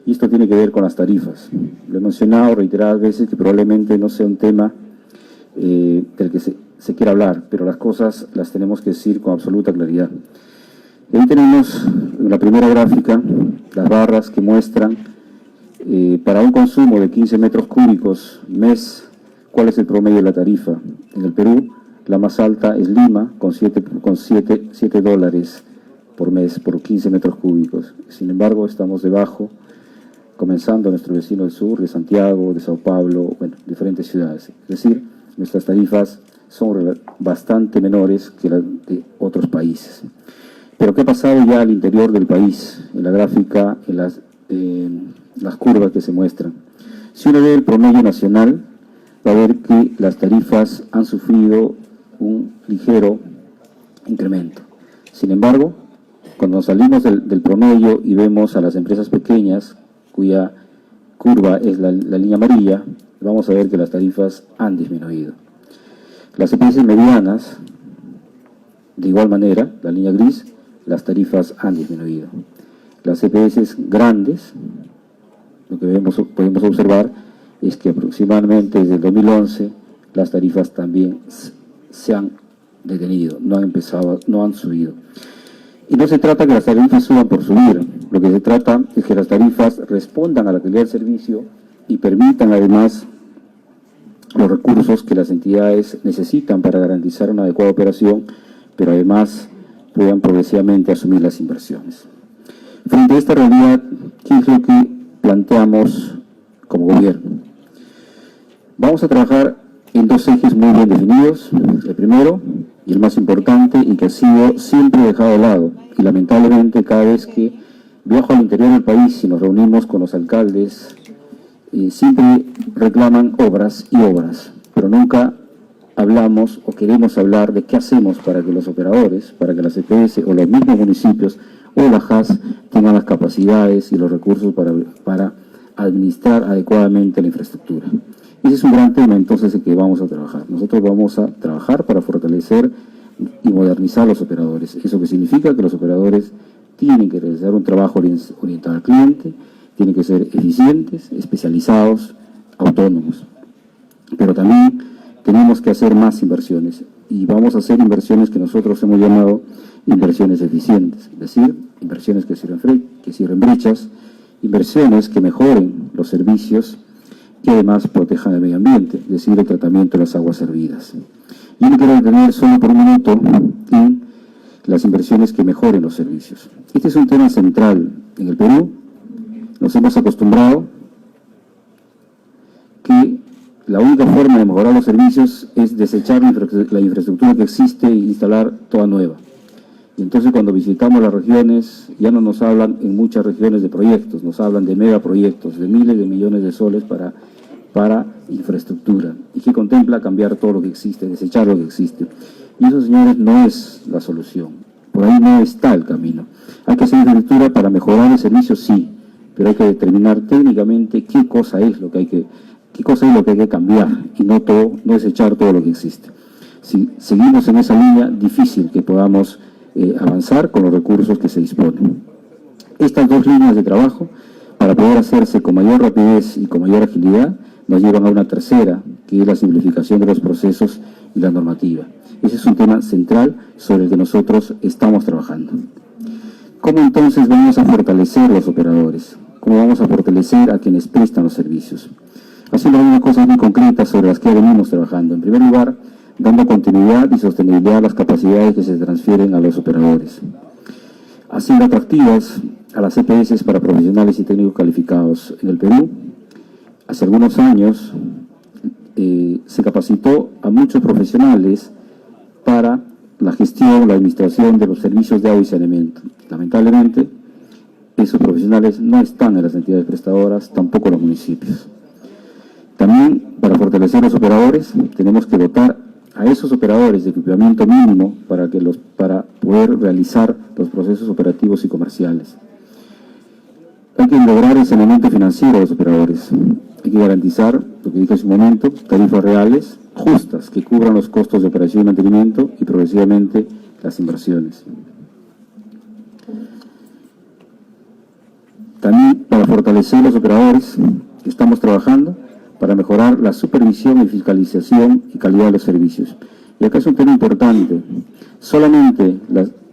Y esto tiene que ver con las tarifas. Lo he mencionado reiteradas veces que probablemente no sea un tema del que se quiera hablar, pero las cosas las tenemos que decir con absoluta claridad. Y ahí tenemos en la primera gráfica las barras que muestran para un consumo de 15 metros cúbicos mes, cuál es el promedio de la tarifa. En el Perú, la más alta es Lima, con $7 por mes por 15 metros cúbicos. Sin embargo, estamos debajo, comenzando nuestro vecino del sur, de Santiago, de Sao Paulo, bueno, diferentes ciudades. Es decir, nuestras tarifas son bastante menores que las de otros países. Pero ¿qué ha pasado ya al interior del país? En la gráfica, en las curvas que se muestran. Si uno ve el promedio nacional, va a ver que las tarifas han sufrido un ligero incremento. Sin embargo, cuando salimos del promedio y vemos a las empresas pequeñas, cuya curva es la línea amarilla, vamos a ver que las tarifas han disminuido. Las EPS medianas, de igual manera, la línea gris, las tarifas han disminuido. Las EPS grandes, lo que podemos observar es que aproximadamente desde el 2011 las tarifas también se han detenido, no han subido. Y no se trata que las tarifas suban por subir, Lo que se trata es que las tarifas respondan a la calidad del servicio y permitan además los recursos que las entidades necesitan para garantizar una adecuada operación, pero además puedan progresivamente asumir las inversiones. Frente a esta realidad, ¿qué es lo que planteamos como gobierno? Vamos a trabajar en dos ejes muy bien definidos. El primero, y el más importante, y que ha sido siempre dejado de lado, y lamentablemente cada vez que viajo al interior del país y nos reunimos con los alcaldes, siempre reclaman obras y obras, pero nunca hablamos o queremos hablar de qué hacemos para que los operadores, para que las EPS o los mismos municipios o la JAS tengan las capacidades y los recursos para administrar adecuadamente la infraestructura. Ese es un gran tema entonces en que vamos a trabajar. Nosotros vamos a trabajar para fortalecer y modernizar los operadores. Eso que significa que los operadores tienen que realizar un trabajo orientado al cliente, tienen que ser eficientes, especializados, autónomos. Pero también tenemos que hacer más inversiones y vamos a hacer inversiones que nosotros hemos llamado inversiones eficientes, es decir, inversiones que cierren brechas, inversiones que mejoren los servicios y además protejan el medio ambiente, es decir, el tratamiento de las aguas servidas. Yo me quiero detener solo por un minuto en las inversiones que mejoren los servicios. Este es un tema central en el Perú. Nos hemos acostumbrado que la única forma de mejorar los servicios es desechar la infraestructura que existe e instalar toda nueva. Y entonces cuando visitamos las regiones, ya no nos hablan en muchas regiones de proyectos, nos hablan de megaproyectos, de miles de millones de soles para infraestructura, y que contempla cambiar todo lo que existe, desechar lo que existe. Y eso, señores, no es la solución. Por ahí no está el camino. Hay que hacer infraestructura para mejorar el servicio, sí, pero hay que determinar técnicamente qué cosa es lo que hay que cambiar, y no desechar todo lo que existe. Si seguimos en esa línea, difícil que podamos avanzar con los recursos que se disponen. Estas dos líneas de trabajo, para poder hacerse con mayor rapidez y con mayor agilidad, nos llevan a una tercera, que es la simplificación de los procesos y la normativa. Ese es un tema central sobre el que nosotros estamos trabajando. ¿Cómo entonces vamos a fortalecer los operadores? ¿Cómo vamos a fortalecer a quienes prestan los servicios? Haciendo algunas cosas muy concretas sobre las que venimos trabajando. En primer lugar, dando continuidad y sostenibilidad a las capacidades que se transfieren a los operadores. Haciendo atractivas a las EPS para profesionales y técnicos calificados. En el Perú, hace algunos años, se capacitó a muchos profesionales para la gestión, la administración de los servicios de agua y saneamiento. Lamentablemente, esos profesionales no están en las entidades prestadoras, tampoco en los municipios. También, para fortalecer a los operadores, tenemos que dotar a esos operadores de equipamiento mínimo para poder realizar los procesos operativos y comerciales. Hay que lograr el saneamiento financiero de los operadores. Hay que garantizar, lo que dije hace un momento, tarifas reales, justas, que cubran los costos de operación y mantenimiento y progresivamente las inversiones. También, para fortalecer los operadores, estamos trabajando para mejorar la supervisión y fiscalización y calidad de los servicios. Y acá es un tema importante. Solamente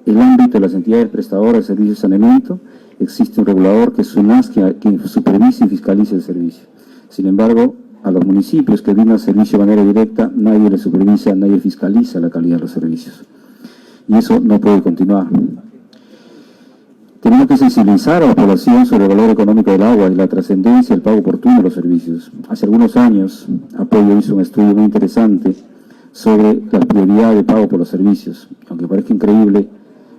el ámbito de las entidades prestadoras de servicios de saneamiento existe un regulador que es SUNAS, que supervisa y fiscaliza el servicio. Sin embargo, a los municipios que brindan servicio de manera directa, nadie les supervisa, nadie fiscaliza la calidad de los servicios. Y eso no puede continuar. Tenemos que sensibilizar a la población sobre el valor económico del agua y la trascendencia del pago oportuno de los servicios. Hace algunos años, Apoyo hizo un estudio muy interesante sobre la prioridad de pago por los servicios. Aunque parezca increíble,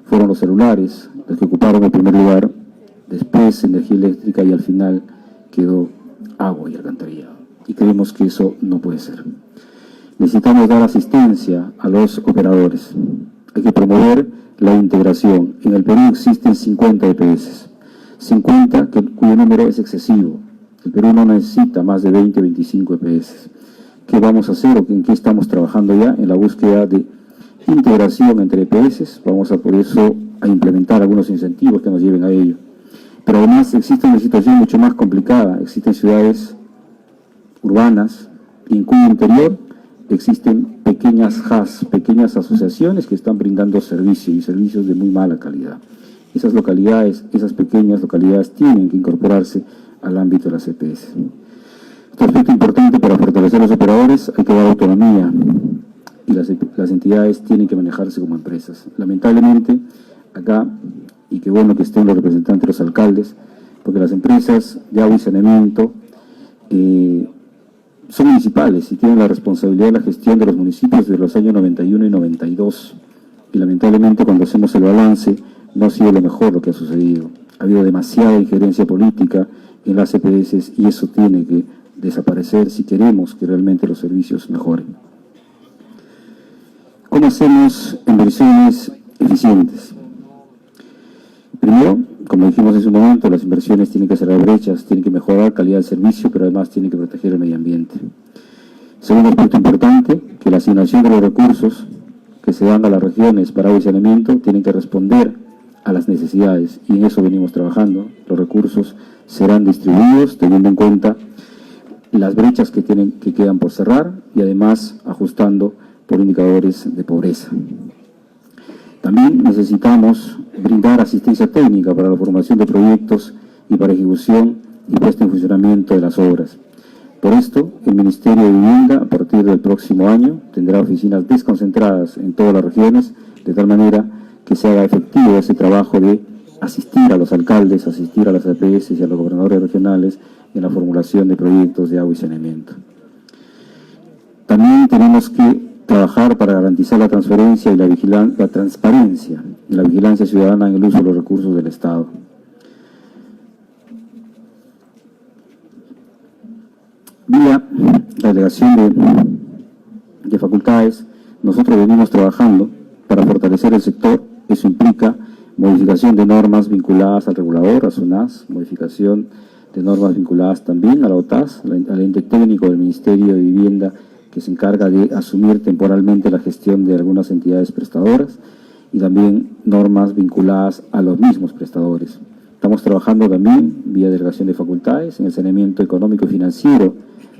fueron los celulares los que ocuparon el primer lugar, después energía eléctrica y al final quedó agua y alcantarillado. Y creemos que eso no puede ser. Necesitamos dar asistencia a los operadores. Hay que promover la integración. En el Perú existen 50 EPS, 50 cuyo número es excesivo. El Perú no necesita más de 20 o 25 EPS. ¿Qué vamos a hacer o en qué estamos trabajando ya? En la búsqueda de integración entre EPS. Vamos a por eso a implementar algunos incentivos que nos lleven a ello. Pero además existe una situación mucho más complicada. Existen ciudades urbanas y en cuyo interior existen pequeñas JAS, pequeñas asociaciones que están brindando servicios y servicios de muy mala calidad. esas localidades, esas pequeñas localidades tienen que incorporarse al ámbito de las EPS. Otro aspecto importante para fortalecer a los operadores, hay que dar autonomía y las entidades tienen que manejarse como empresas. Lamentablemente, acá, y qué bueno que estén los representantes de los alcaldes, porque las empresas de agua y saneamiento son municipales y tienen la responsabilidad de la gestión de los municipios desde los años 91 y 92. Y lamentablemente, cuando hacemos el balance, no ha sido lo mejor lo que ha sucedido. Ha habido demasiada injerencia política en las EPS y eso tiene que desaparecer si queremos que realmente los servicios mejoren. ¿Cómo hacemos inversiones eficientes? Primero, como dijimos en su momento, las inversiones tienen que cerrar brechas, tienen que mejorar calidad del servicio, pero además tienen que proteger el medio ambiente. Segundo aspecto importante, que la asignación de los recursos que se dan a las regiones para agua y saneamiento tienen que responder a las necesidades y en eso venimos trabajando. Los recursos serán distribuidos teniendo en cuenta las brechas que quedan por cerrar y además ajustando por indicadores de pobreza. También necesitamos brindar asistencia técnica para la formación de proyectos y para ejecución y puesta en funcionamiento de las obras. Por esto, el Ministerio de Vivienda, a partir del próximo año, tendrá oficinas desconcentradas en todas las regiones, de tal manera que se haga efectivo ese trabajo de asistir a los alcaldes, asistir a las APS y a los gobernadores regionales en la formulación de proyectos de agua y saneamiento. También tenemos que trabajar para garantizar la transparencia y la transparencia y la vigilancia ciudadana en el uso de los recursos del Estado. Vía la delegación de facultades, nosotros venimos trabajando para fortalecer el sector. Eso implica modificación de normas vinculadas al regulador, a SUNAS, modificación de normas vinculadas también a la OTAS, al ente técnico del Ministerio de Vivienda, que se encarga de asumir temporalmente la gestión de algunas entidades prestadoras, y también normas vinculadas a los mismos prestadores. Estamos trabajando también, vía delegación de facultades, en el saneamiento económico y financiero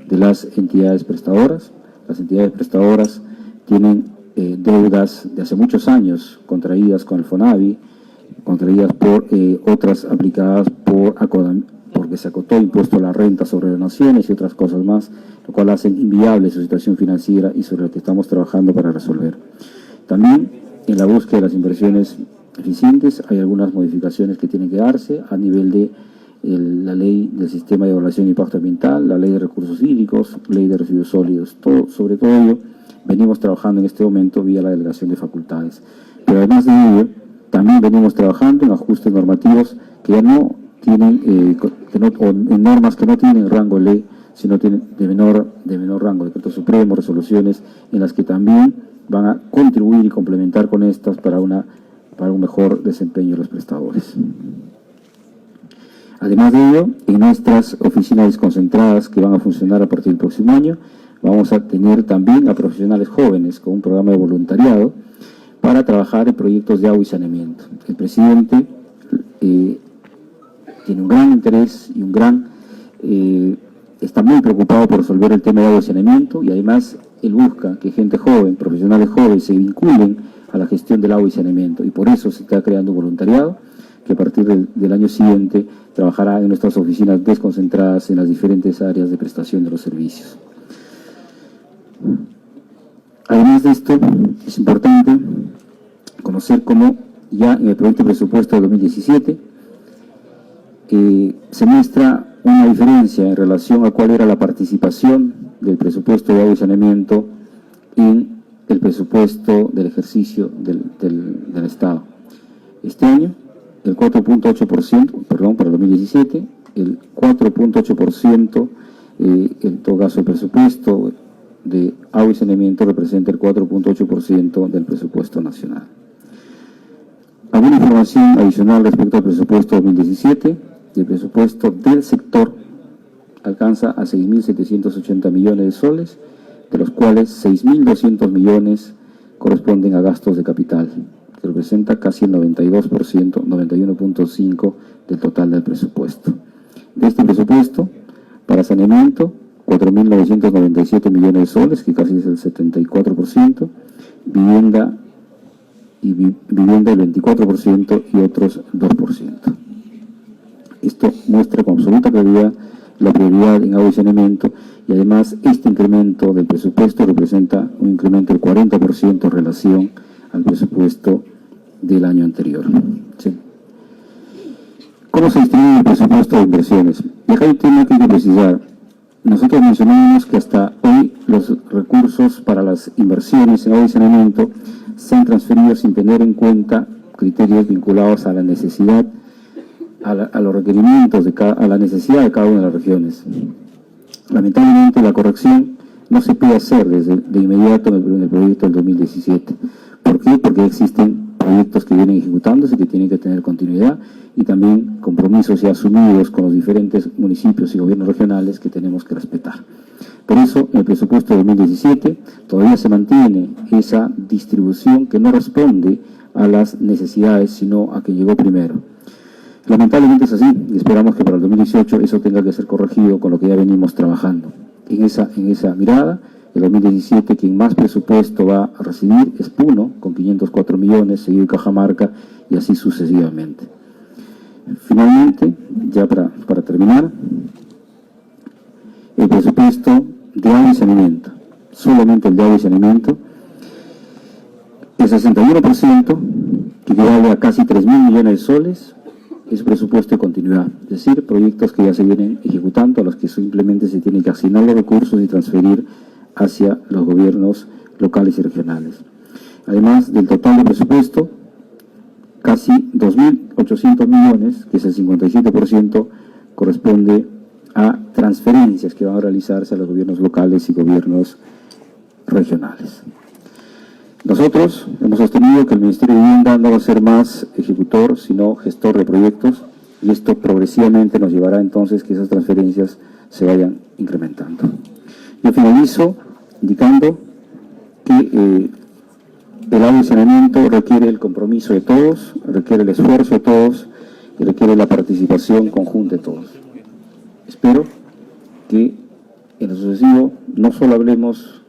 de las entidades prestadoras. Las entidades prestadoras tienen deudas de hace muchos años, contraídas con el FONAVI, contraídas por otras aplicadas porque se acotó impuesto a la renta sobre donaciones y otras cosas más, lo cual hace inviable su situación financiera y sobre lo que estamos trabajando para resolver. También, en la búsqueda de las inversiones eficientes, hay algunas modificaciones que tienen que darse a nivel de la ley del sistema de evaluación de impacto ambiental, la ley de recursos hídricos, ley de residuos sólidos. Sobre todo ello, venimos trabajando en este momento vía la delegación de facultades. Pero además de ello, también venimos trabajando en ajustes normativos que ya no tienen, o en normas que no tienen rango de ley, sino tienen de menor rango, decreto supremo, resoluciones, en las que también van a contribuir y complementar con estas para un mejor desempeño de los prestadores. Además de ello, en nuestras oficinas desconcentradas que van a funcionar a partir del próximo año, vamos a tener también a profesionales jóvenes con un programa de voluntariado para trabajar en proyectos de agua y saneamiento. El presidente tiene un gran interés y está muy preocupado por resolver el tema de agua y saneamiento, y además él busca que gente joven, profesionales jóvenes, se vinculen a la gestión del agua y saneamiento, y por eso se está creando un voluntariado que a partir del año siguiente trabajará en nuestras oficinas desconcentradas en las diferentes áreas de prestación de los servicios. Además de esto, es importante conocer cómo ya en el proyecto de presupuesto de 2017 se muestra una diferencia en relación a cuál era la participación del presupuesto de agua y saneamiento en el presupuesto del ejercicio del Estado. Este año, el 4.8%, perdón, para el 2017, el 4.8%, en todo caso el presupuesto de agua y saneamiento representa el 4.8% del presupuesto nacional. Alguna información adicional respecto al presupuesto 2017, el presupuesto del sector alcanza a 6.780 millones de soles, de los cuales 6.200 millones corresponden a gastos de capital, que representa casi el 92%, 91.5% del total del presupuesto. De este presupuesto, para saneamiento, 4.997 millones de soles, que casi es el 74%, vivienda y vivienda el 24% y otros 2%. Esto muestra con absoluta claridad la prioridad en agua y saneamiento, y además este incremento del presupuesto representa un incremento del 40% en relación al presupuesto del año anterior. ¿Sí? ¿Cómo se distribuye el presupuesto de inversiones? Y acá hay un tema que hay que precisar. Nosotros mencionamos que hasta hoy los recursos para las inversiones en agua y saneamiento se han transferido sin tener en cuenta criterios vinculados a la necesidad, a los requerimientos, a la necesidad de cada una de las regiones. Lamentablemente la corrección no se puede hacer de inmediato en el proyecto del 2017. ¿Por qué? Porque existen proyectos que vienen ejecutándose, que tienen que tener continuidad, y también compromisos ya asumidos con los diferentes municipios y gobiernos regionales que tenemos que respetar. Por eso, en el presupuesto de 2017 todavía se mantiene esa distribución que no responde a las necesidades, sino a que llegó primero. Lamentablemente es así, y esperamos que para el 2018 eso tenga que ser corregido con lo que ya venimos trabajando. En esa mirada, el 2017 quien más presupuesto va a recibir es Puno, con 504 millones, seguido Cajamarca, y así sucesivamente. Finalmente, ya para terminar, el presupuesto de agua y saneamiento, solamente el de agua y saneamiento, el 61%, que equivale a casi 3.000 millones de soles, es presupuesto de continuidad, es decir, proyectos que ya se vienen ejecutando, a los que simplemente se tienen que asignar los recursos y transferir hacia los gobiernos locales y regionales. Además del total de presupuesto, casi 2.800 millones, que es el 57%, corresponde a transferencias que van a realizarse a los gobiernos locales y gobiernos regionales. Nosotros hemos sostenido que el Ministerio de Vivienda no va a ser más ejecutor, sino gestor de proyectos, y esto progresivamente nos llevará entonces que esas transferencias se vayan incrementando. Yo finalizo indicando que el agua y saneamiento requiere el compromiso de todos, requiere el esfuerzo de todos y requiere la participación conjunta de todos. Espero que en lo sucesivo no solo hablemos,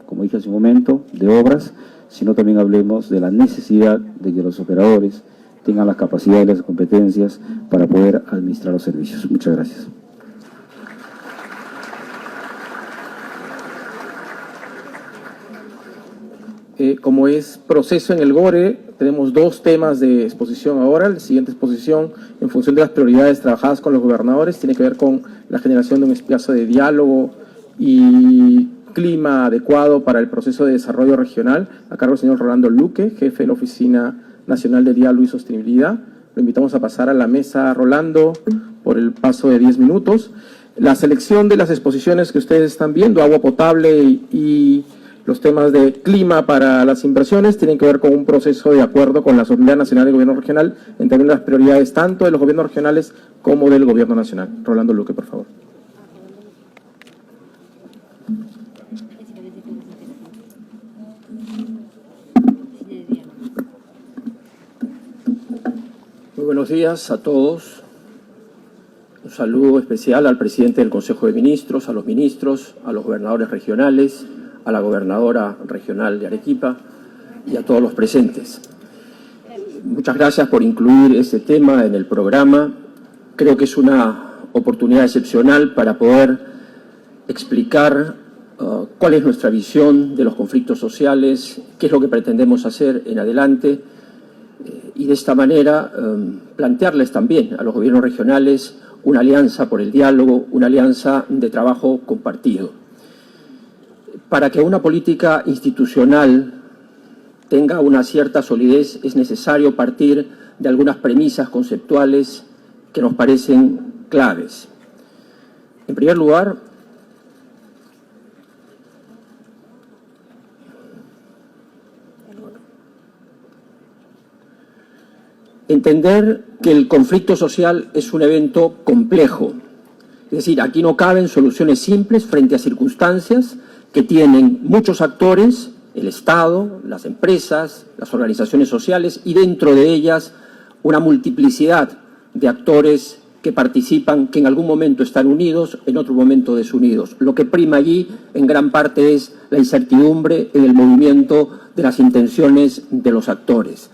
como dije hace un momento, de obras, sino también hablemos de la necesidad de que los operadores tengan las capacidades y las competencias para poder administrar los servicios. Muchas gracias. Como es proceso en el GORE, tenemos dos temas de exposición ahora. La siguiente exposición, en función de las prioridades trabajadas con los gobernadores, tiene que ver con la generación de un espacio de diálogo y clima adecuado para el proceso de desarrollo regional, a cargo del señor Rolando Luque, jefe de la Oficina Nacional de Diálogo y Sostenibilidad. Lo invitamos a pasar a la mesa, Rolando, por el paso de 10 minutos. La selección de las exposiciones que ustedes están viendo, agua potable y los temas de clima para las inversiones, tienen que ver con un proceso de acuerdo con la Asamblea Nacional de Gobierno Regional en términos de las prioridades tanto de los gobiernos regionales como del Gobierno Nacional. Rolando Luque, por favor. Muy buenos días a todos. Un saludo especial al presidente del Consejo de Ministros, a los ministros, a los gobernadores regionales, a la gobernadora regional de Arequipa y a todos los presentes. Muchas gracias por incluir este tema en el programa. Creo que es una oportunidad excepcional para poder explicar cuál es nuestra visión de los conflictos sociales, qué es lo que pretendemos hacer en adelante, y de esta manera plantearles también a los gobiernos regionales una alianza por el diálogo, una alianza de trabajo compartido. Para que una política institucional tenga una cierta solidez es necesario partir de algunas premisas conceptuales que nos parecen claves. En primer lugar, entender que el conflicto social es un evento complejo. Es decir, aquí no caben soluciones simples frente a circunstancias que tienen muchos actores, el Estado, las empresas, las organizaciones sociales y dentro de ellas una multiplicidad de actores que participan, que en algún momento están unidos, en otro momento desunidos. Lo que prima allí, en gran parte, es la incertidumbre en el movimiento de las intenciones de los actores.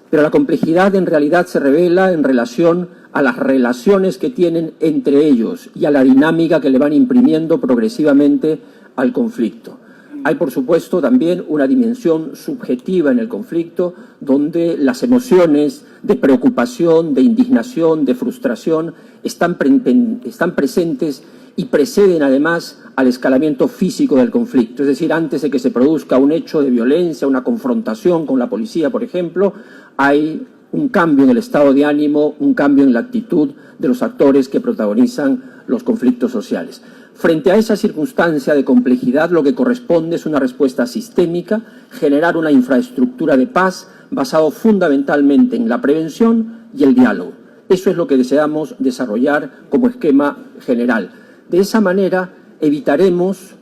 Pero la complejidad en realidad se revela en relación a las relaciones que tienen entre ellos y a la dinámica que le van imprimiendo progresivamente al conflicto. Hay, por supuesto, también una dimensión subjetiva en el conflicto, donde las emociones de preocupación, de indignación, de frustración están presentes y preceden además al escalamiento físico del conflicto. Es decir, antes de que se produzca un hecho de violencia, una confrontación con la policía, por ejemplo, hay un cambio en el estado de ánimo, un cambio en la actitud de los actores que protagonizan los conflictos sociales. Frente a esa circunstancia de complejidad, lo que corresponde es una respuesta sistémica, generar una infraestructura de paz basado fundamentalmente en la prevención y el diálogo. Eso es lo que deseamos desarrollar como esquema general. De esa manera evitaremos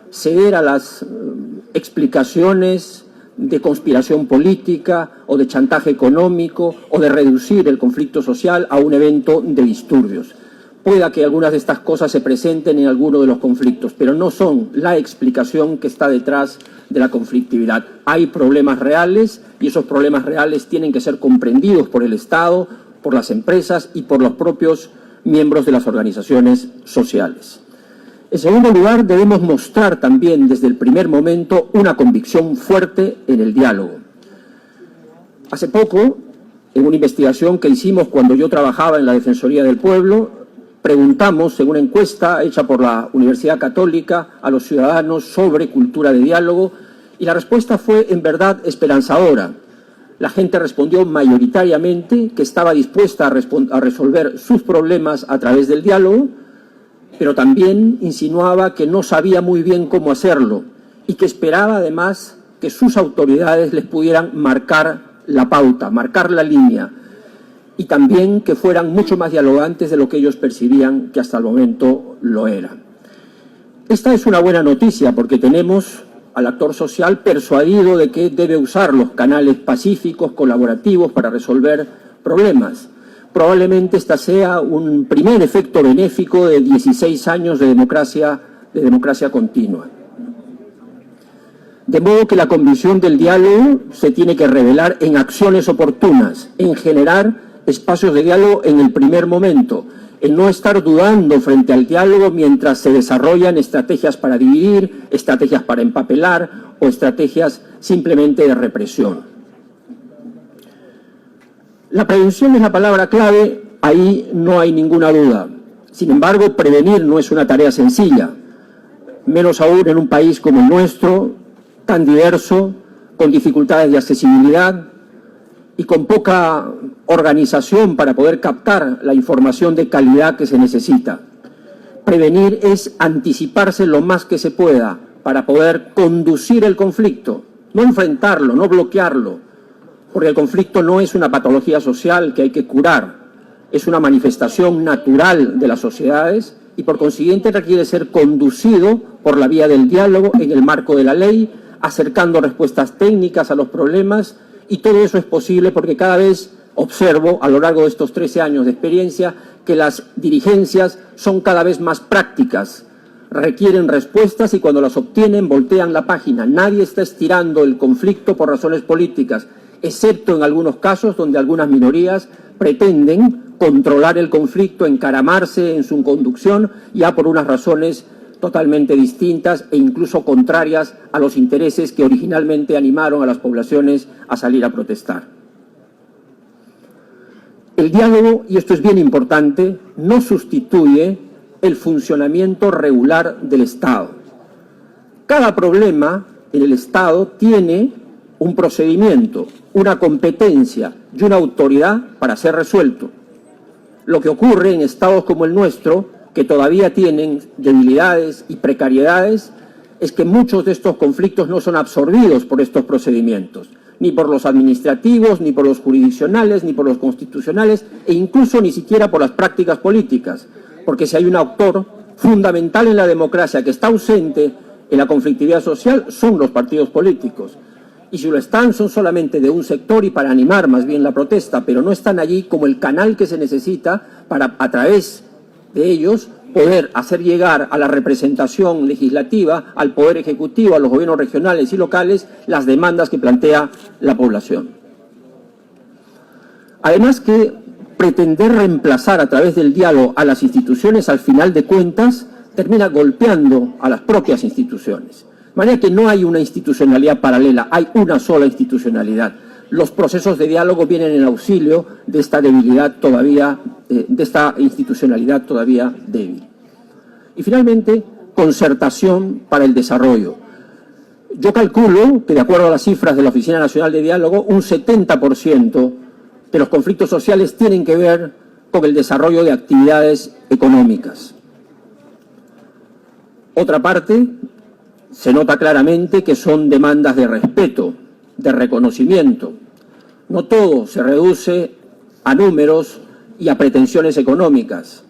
ceder a las explicaciones de conspiración política o de chantaje económico o de reducir el conflicto social a un evento de disturbios. Pueda que algunas de estas cosas se presenten en alguno de los conflictos, pero no son la explicación que está detrás de la conflictividad. Hay problemas reales y esos problemas reales tienen que ser comprendidos por el Estado, por las empresas y por los propios miembros de las organizaciones sociales. En segundo lugar, debemos mostrar también desde el primer momento una convicción fuerte en el diálogo. Hace poco, en una investigación que hicimos cuando yo trabajaba en la Defensoría del Pueblo, preguntamos, en una encuesta hecha por la Universidad Católica, a los ciudadanos sobre cultura de diálogo, y la respuesta fue en verdad esperanzadora. La gente respondió mayoritariamente que estaba dispuesta a resolver sus problemas a través del diálogo, pero también insinuaba que no sabía muy bien cómo hacerlo y que esperaba además que sus autoridades les pudieran marcar la pauta, marcar la línea, y también que fueran mucho más dialogantes de lo que ellos percibían que hasta el momento lo eran. Esta es una buena noticia porque tenemos al actor social persuadido de que debe usar los canales pacíficos, colaborativos para resolver problemas. Probablemente esta sea un primer efecto benéfico de 16 años de democracia continua. De modo que la convicción del diálogo se tiene que revelar en acciones oportunas, en generar espacios de diálogo en el primer momento, en no estar dudando frente al diálogo mientras se desarrollan estrategias para dividir, estrategias para empapelar o estrategias simplemente de represión. La prevención es la palabra clave, ahí no hay ninguna duda. Sin embargo, prevenir no es una tarea sencilla, menos aún en un país como el nuestro, tan diverso, con dificultades de accesibilidad y con poca organización para poder captar la información de calidad que se necesita. Prevenir es anticiparse lo más que se pueda para poder conducir el conflicto, no enfrentarlo, no bloquearlo, porque el conflicto no es una patología social que hay que curar, es una manifestación natural de las sociedades y por consiguiente requiere ser conducido por la vía del diálogo en el marco de la ley, acercando respuestas técnicas a los problemas, y todo eso es posible porque cada vez observo a lo largo de estos 13 años de experiencia que las dirigencias son cada vez más prácticas, requieren respuestas y cuando las obtienen voltean la página. Nadie está estirando el conflicto por razones políticas, excepto en algunos casos donde algunas minorías pretenden controlar el conflicto, encaramarse en su conducción ya por unas razones totalmente distintas e incluso contrarias a los intereses que originalmente animaron a las poblaciones a salir a protestar. El diálogo, y esto es bien importante, no sustituye el funcionamiento regular del Estado. Cada problema en el Estado tiene un procedimiento, una competencia y una autoridad para ser resuelto. Lo que ocurre en estados como el nuestro, que todavía tienen debilidades y precariedades, es que muchos de estos conflictos no son absorbidos por estos procedimientos, ni por los administrativos, ni por los jurisdiccionales, ni por los constitucionales, e incluso ni siquiera por las prácticas políticas, porque si hay un actor fundamental en la democracia que está ausente en la conflictividad social, son los partidos políticos. Y si lo están, son solamente de un sector y para animar más bien la protesta, pero no están allí como el canal que se necesita para, a través de ellos, poder hacer llegar a la representación legislativa, al Poder Ejecutivo, a los gobiernos regionales y locales, las demandas que plantea la población. Además que pretender reemplazar a través del diálogo a las instituciones, al final de cuentas, termina golpeando a las propias instituciones. De manera que no hay una institucionalidad paralela, hay una sola institucionalidad. Los procesos de diálogo vienen en auxilio de esta debilidad todavía, de esta institucionalidad todavía débil. Y finalmente, concertación para el desarrollo. Yo calculo que, de acuerdo a las cifras de la Oficina Nacional de Diálogo, un 70% de los conflictos sociales tienen que ver con el desarrollo de actividades económicas. Otra parte, se nota claramente que son demandas de respeto, de reconocimiento. No todo se reduce a números y a pretensiones económicas.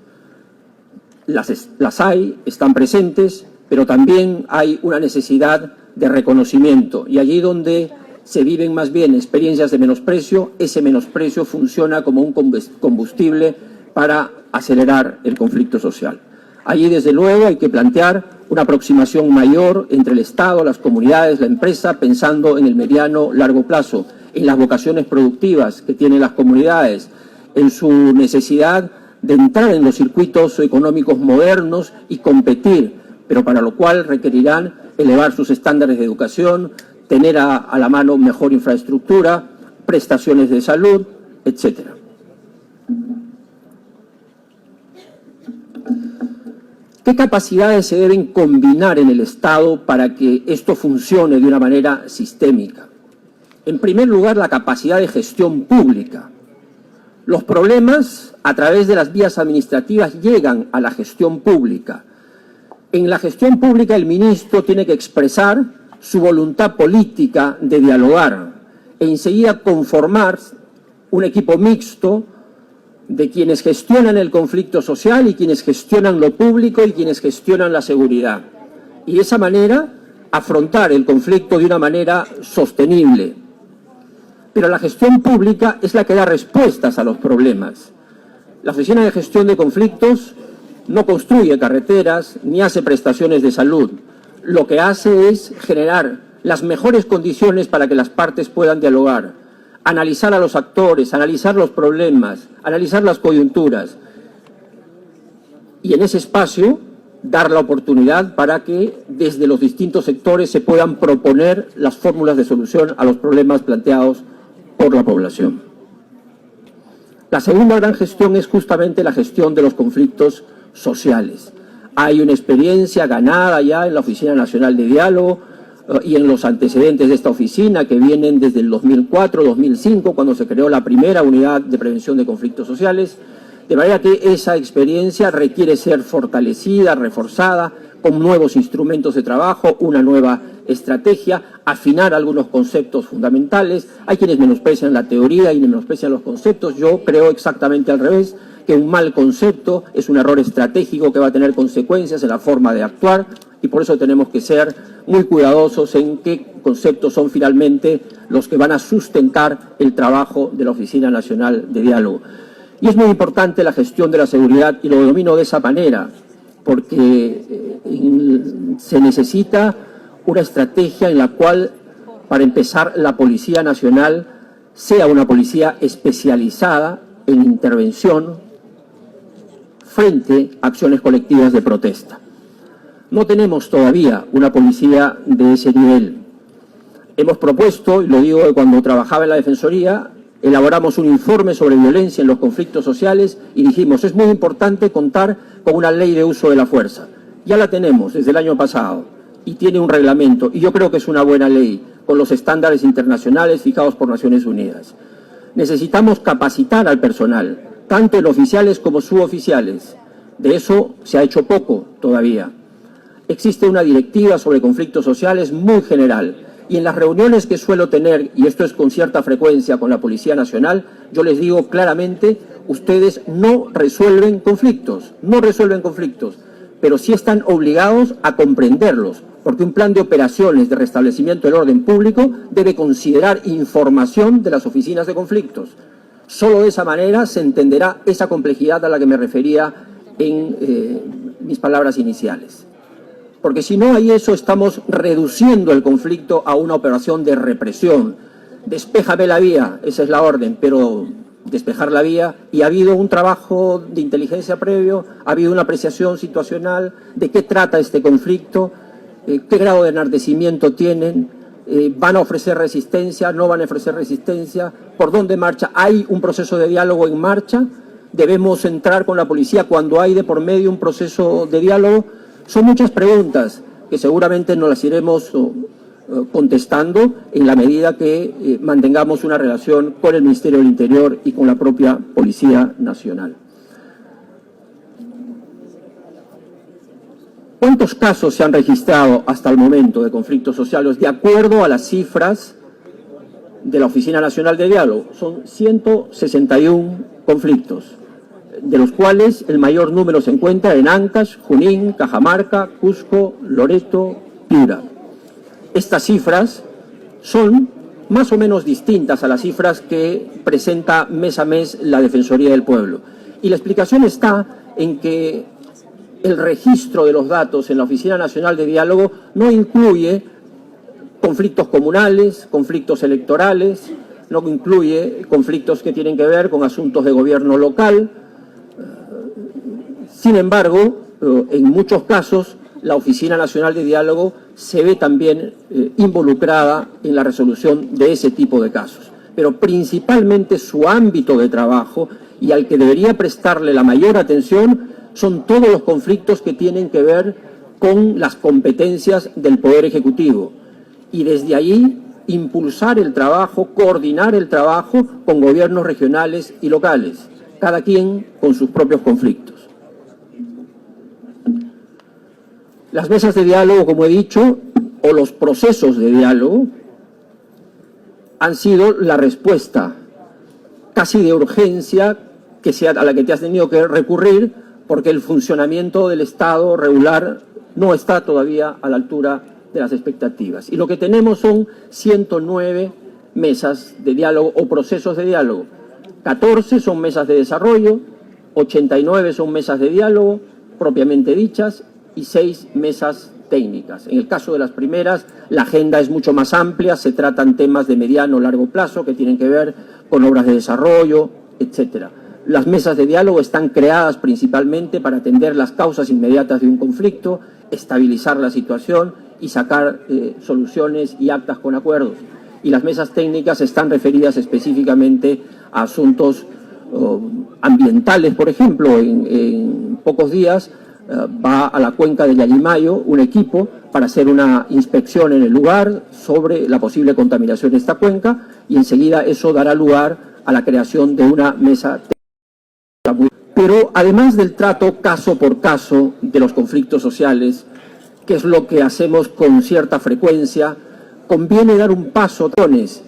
Las hay, están presentes, pero también hay una necesidad de reconocimiento. Y allí donde se viven más bien experiencias de menosprecio, ese menosprecio funciona como un combustible para acelerar el conflicto social. Allí, desde luego, hay que plantear una aproximación mayor entre el Estado, las comunidades, la empresa, pensando en el mediano, largo plazo, en las vocaciones productivas que tienen las comunidades, en su necesidad de entrar en los circuitos económicos modernos y competir, pero para lo cual requerirán elevar sus estándares de educación, tener a la mano mejor infraestructura, prestaciones de salud, etcétera. ¿Qué capacidades se deben combinar en el Estado para que esto funcione de una manera sistémica? En primer lugar, la capacidad de gestión pública. Los problemas, a través de las vías administrativas, llegan a la gestión pública. En la gestión pública, el ministro tiene que expresar su voluntad política de dialogar e enseguida conformar un equipo mixto de quienes gestionan el conflicto social y quienes gestionan lo público y quienes gestionan la seguridad. Y de esa manera afrontar el conflicto de una manera sostenible. Pero la gestión pública es la que da respuestas a los problemas. La Oficina de Gestión de Conflictos no construye carreteras ni hace prestaciones de salud. Lo que hace es generar las mejores condiciones para que las partes puedan dialogar, analizar a los actores, analizar los problemas, analizar las coyunturas y en ese espacio dar la oportunidad para que desde los distintos sectores se puedan proponer las fórmulas de solución a los problemas planteados por la población. La segunda gran gestión es justamente la gestión de los conflictos sociales. Hay una experiencia ganada ya en la Oficina Nacional de Diálogo y en los antecedentes de esta oficina que vienen desde el 2004-2005, cuando se creó la primera unidad de prevención de conflictos sociales, de manera que esa experiencia requiere ser fortalecida, reforzada, con nuevos instrumentos de trabajo, una nueva estrategia, afinar algunos conceptos fundamentales. Hay quienes menosprecian la teoría y menosprecian los conceptos. Yo creo exactamente al revés, que un mal concepto es un error estratégico que va a tener consecuencias en la forma de actuar y por eso tenemos que ser muy cuidadosos en qué conceptos son finalmente los que van a sustentar el trabajo de la Oficina Nacional de Diálogo. Y es muy importante la gestión de la seguridad y lo denomino de esa manera, porque se necesita una estrategia en la cual, para empezar, la Policía Nacional sea una policía especializada en intervención frente a acciones colectivas de protesta. No tenemos todavía una policía de ese nivel. Hemos propuesto, y lo digo cuando trabajaba en la Defensoría, elaboramos un informe sobre violencia en los conflictos sociales y dijimos, es muy importante contar con una ley de uso de la fuerza. Ya la tenemos desde el año pasado y tiene un reglamento, y yo creo que es una buena ley, con los estándares internacionales fijados por Naciones Unidas. Necesitamos capacitar al personal, tanto en oficiales como suboficiales. De eso se ha hecho poco todavía. Existe una directiva sobre conflictos sociales muy general, y en las reuniones que suelo tener, y esto es con cierta frecuencia con la Policía Nacional, yo les digo claramente, ustedes no resuelven conflictos, pero sí están obligados a comprenderlos, porque un plan de operaciones de restablecimiento del orden público debe considerar información de las oficinas de conflictos. Solo de esa manera se entenderá esa complejidad a la que me refería en mis palabras iniciales. Porque si no hay eso, estamos reduciendo el conflicto a una operación de represión. Despéjame la vía, esa es la orden, pero despejar la vía, y ha habido un trabajo de inteligencia previo, ha habido una apreciación situacional de qué trata este conflicto, qué grado de enardecimiento tienen, van a ofrecer resistencia, no van a ofrecer resistencia, por dónde marcha, hay un proceso de diálogo en marcha, debemos entrar con la policía cuando hay de por medio un proceso de diálogo. Son muchas preguntas que seguramente nos las iremos contestando en la medida que mantengamos una relación con el Ministerio del Interior y con la propia Policía Nacional. ¿Cuántos casos se han registrado hasta el momento de conflictos sociales? De acuerdo a las cifras de la Oficina Nacional de Diálogo, son 161 conflictos, de los cuales el mayor número se encuentra en Ancash, Junín, Cajamarca, Cusco, Loreto, Piura. Estas cifras son más o menos distintas a las cifras que presenta mes a mes la Defensoría del Pueblo. Y la explicación está en que el registro de los datos en la Oficina Nacional de Diálogo no incluye conflictos comunales, conflictos electorales, no incluye conflictos que tienen que ver con asuntos de gobierno local. Sin embargo, en muchos casos, la Oficina Nacional de Diálogo se ve también involucrada en la resolución de ese tipo de casos. Pero principalmente su ámbito de trabajo, y al que debería prestarle la mayor atención, son todos los conflictos que tienen que ver con las competencias del Poder Ejecutivo. Y desde allí impulsar el trabajo, coordinar el trabajo con gobiernos regionales y locales, cada quien con sus propios conflictos. Las mesas de diálogo, como he dicho, o los procesos de diálogo, han sido la respuesta casi de urgencia a la que te has tenido que recurrir, porque el funcionamiento del Estado regular no está todavía a la altura de las expectativas. Y lo que tenemos son 109 mesas de diálogo o procesos de diálogo. 14 son mesas de desarrollo, 89 son mesas de diálogo propiamente dichas, y 6 mesas técnicas. En el caso de las primeras, la agenda es mucho más amplia, se tratan temas de mediano o largo plazo que tienen que ver con obras de desarrollo, etcétera. Las mesas de diálogo están creadas principalmente para atender las causas inmediatas de un conflicto, estabilizar la situación y sacar soluciones y actas con acuerdos. Y las mesas técnicas están referidas específicamente a asuntos ambientales, por ejemplo. En pocos días va a la cuenca de Llalimayo un equipo para hacer una inspección en el lugar sobre la posible contaminación de esta cuenca, y enseguida eso dará lugar a la creación de una mesa técnica. Pero además del trato caso por caso de los conflictos sociales, que es lo que hacemos con cierta frecuencia, conviene dar un paso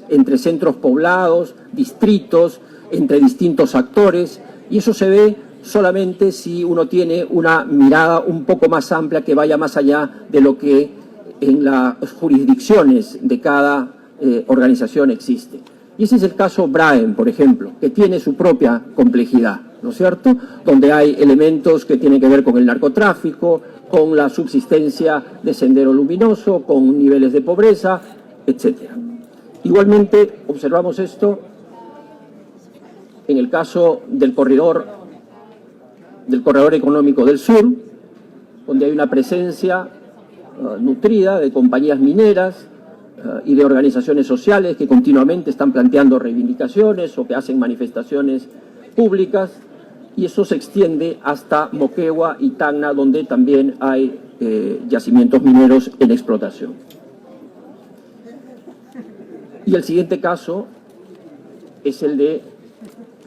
entre centros poblados, distritos, entre distintos actores, y eso se ve solamente si uno tiene una mirada un poco más amplia que vaya más allá de lo que en las jurisdicciones de cada organización existe. Y ese es el caso Braem, por ejemplo, que tiene su propia complejidad, ¿no es cierto?, donde hay elementos que tienen que ver con el narcotráfico, con la subsistencia de Sendero Luminoso, con niveles de pobreza, etc. Igualmente, observamos esto en el caso del corredor económico del sur, donde hay una presencia nutrida de compañías mineras y de organizaciones sociales que continuamente están planteando reivindicaciones o que hacen manifestaciones públicas, y eso se extiende hasta Moquegua y Tacna, donde también hay yacimientos mineros en explotación. Y el siguiente caso es el de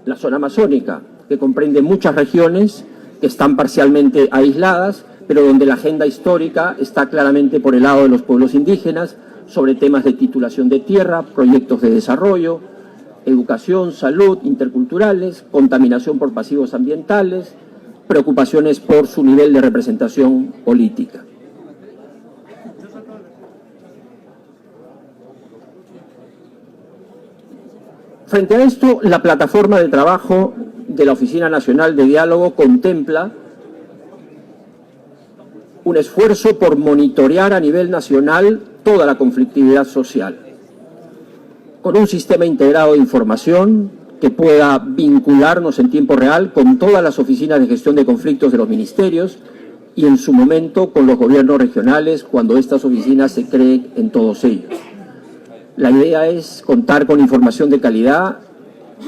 la zona amazónica, que comprende muchas regiones que están parcialmente aisladas, pero donde la agenda histórica está claramente por el lado de los pueblos indígenas, sobre temas de titulación de tierra, proyectos de desarrollo, educación, salud, interculturales, contaminación por pasivos ambientales, preocupaciones por su nivel de representación política. Frente a esto, la plataforma de trabajo de la Oficina Nacional de Diálogo contempla un esfuerzo por monitorear a nivel nacional toda la conflictividad social, con un sistema integrado de información que pueda vincularnos en tiempo real con todas las oficinas de gestión de conflictos de los ministerios y en su momento con los gobiernos regionales cuando estas oficinas se creen en todos ellos. La idea es contar con información de calidad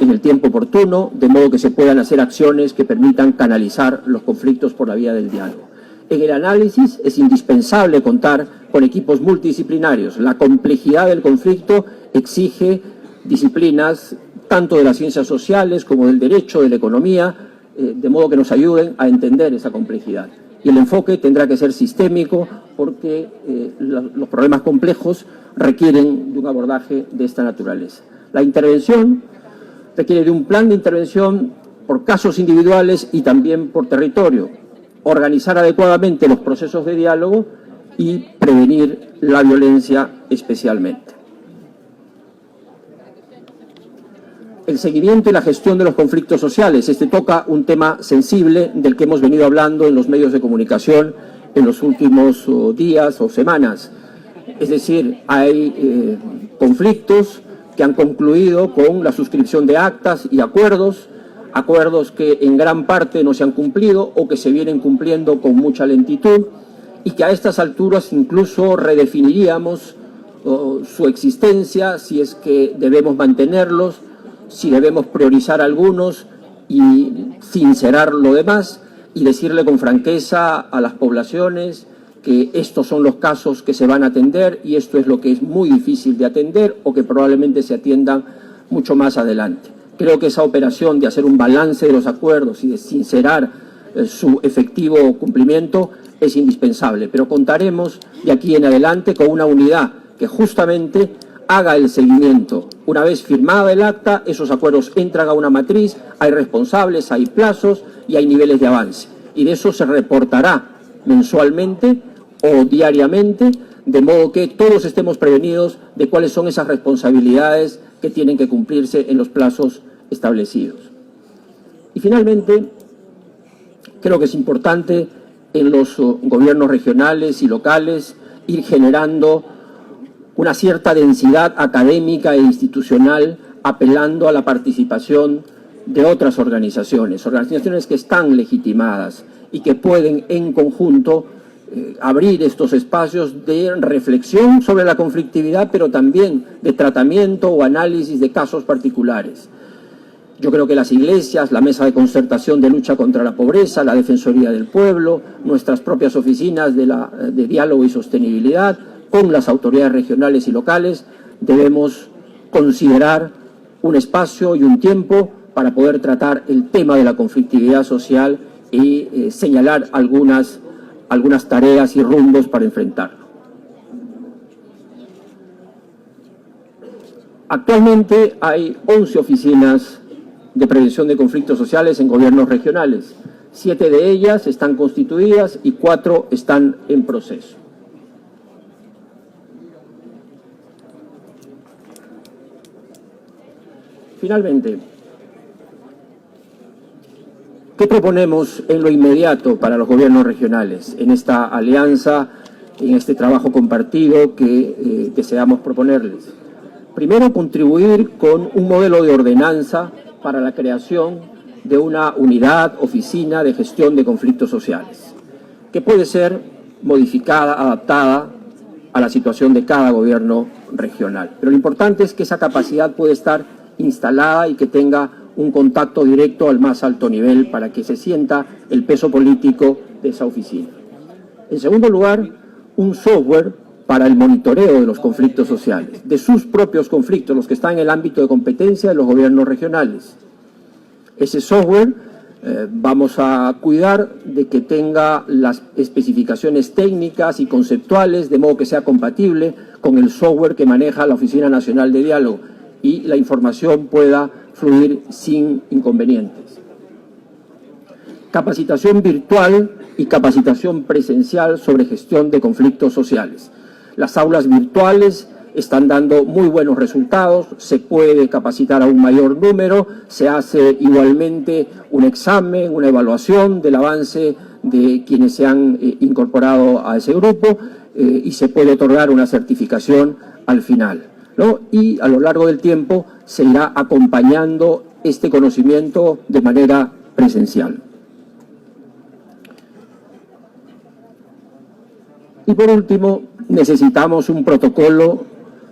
en el tiempo oportuno, de modo que se puedan hacer acciones que permitan canalizar los conflictos por la vía del diálogo. En el análisis es indispensable contar con equipos multidisciplinarios. La complejidad del conflicto exige disciplinas tanto de las ciencias sociales como del derecho, de la economía, de modo que nos ayuden a entender esa complejidad. Y el enfoque tendrá que ser sistémico porque los problemas complejos requieren de un abordaje de esta naturaleza. La intervención requiere de un plan de intervención por casos individuales y también por territorio, organizar adecuadamente los procesos de diálogo y prevenir la violencia especialmente. El seguimiento y la gestión de los conflictos sociales. Este toca un tema sensible del que hemos venido hablando en los medios de comunicación en los últimos días o semanas. Es decir, hay conflictos que han concluido con la suscripción de actas y acuerdos que en gran parte no se han cumplido o que se vienen cumpliendo con mucha lentitud y que a estas alturas incluso redefiniríamos su existencia, si es que debemos mantenerlos, si debemos priorizar algunos y sincerar lo demás y decirle con franqueza a las poblaciones que estos son los casos que se van a atender y esto es lo que es muy difícil de atender o que probablemente se atiendan mucho más adelante. Creo que esa operación de hacer un balance de los acuerdos y de sincerar su efectivo cumplimiento es indispensable, pero contaremos de aquí en adelante con una unidad que justamente haga el seguimiento. Una vez firmada el acta, esos acuerdos entran a una matriz, hay responsables, hay plazos y hay niveles de avance. Y de eso se reportará mensualmente o diariamente, de modo que todos estemos prevenidos de cuáles son esas responsabilidades que tienen que cumplirse en los plazos establecidos. Y finalmente, creo que es importante en los gobiernos regionales y locales ir generando una cierta densidad académica e institucional, apelando a la participación de otras organizaciones que están legitimadas y que pueden en conjunto abrir estos espacios de reflexión sobre la conflictividad, pero también de tratamiento o análisis de casos particulares. Yo creo que las iglesias, la Mesa de Concertación de Lucha contra la Pobreza, la Defensoría del Pueblo, nuestras propias oficinas de diálogo y sostenibilidad, con las autoridades regionales y locales, debemos considerar un espacio y un tiempo para poder tratar el tema de la conflictividad social y señalar algunas tareas y rumbos para enfrentarlo. Actualmente hay 11 oficinas de prevención de conflictos sociales en gobiernos regionales. 7 de ellas están constituidas y 4 están en proceso. Finalmente, ¿qué proponemos en lo inmediato para los gobiernos regionales en esta alianza, en este trabajo compartido que deseamos proponerles? Primero, contribuir con un modelo de ordenanza para la creación de una unidad, oficina de gestión de conflictos sociales, que puede ser modificada, adaptada a la situación de cada gobierno regional. Pero lo importante es que esa capacidad puede estar instalada y que tenga un contacto directo al más alto nivel para que se sienta el peso político de esa oficina. En segundo lugar, un software para el monitoreo de los conflictos sociales, de sus propios conflictos, los que están en el ámbito de competencia de los gobiernos regionales. Ese software vamos a cuidar de que tenga las especificaciones técnicas y conceptuales, de modo que sea compatible con el software que maneja la Oficina Nacional de Diálogo y la información pueda fluir sin inconvenientes. Capacitación virtual y capacitación presencial sobre gestión de conflictos sociales. Las aulas virtuales están dando muy buenos resultados, se puede capacitar a un mayor número, se hace igualmente un examen, una evaluación del avance de quienes se han incorporado a ese grupo y se puede otorgar una certificación al final, ¿no? Y a lo largo del tiempo se irá acompañando este conocimiento de manera presencial. Y por último, necesitamos un protocolo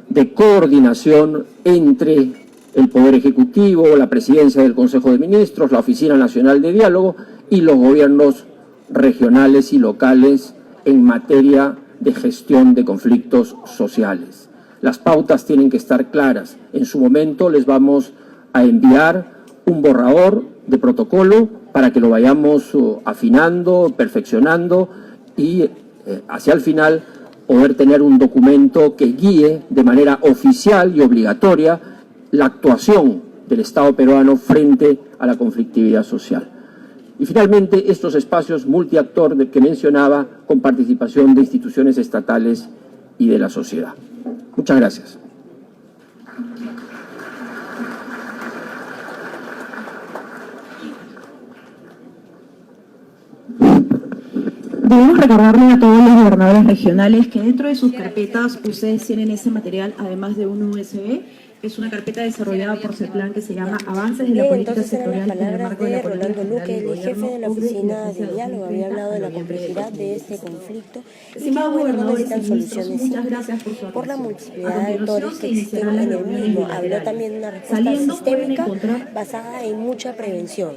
de coordinación entre el Poder Ejecutivo, la Presidencia del Consejo de Ministros, la Oficina Nacional de Diálogo y los gobiernos regionales y locales en materia de gestión de conflictos sociales. Las pautas tienen que estar claras. En su momento les vamos a enviar un borrador de protocolo para que lo vayamos afinando, perfeccionando y hacia el final poder tener un documento que guíe de manera oficial y obligatoria la actuación del Estado peruano frente a la conflictividad social. Y finalmente, estos espacios multiactor que mencionaba con participación de instituciones estatales y de la sociedad. Muchas gracias. Debemos recordarle a todos los gobernadores regionales que dentro de sus carpetas ustedes tienen ese material, además de un USB, que es una carpeta desarrollada por CEPLAN que se llama Avances de la Política Entonces eran las Sectorial en el marco de la palabras de Política Rolando General Luque, del el jefe de la Gobierno oficina de diálogo, había hablado de la complejidad de este conflicto y que Estimados bueno, no gobernadores necesitan y ministros, soluciones muchas simples gracias por su por la atención. multiplicidad A de continuación actores se que existen iniciarán en las el reuniones mismo. Habló bilaterales. también de una respuesta Saliendo pueden sistémica encontrar basada en mucha prevención.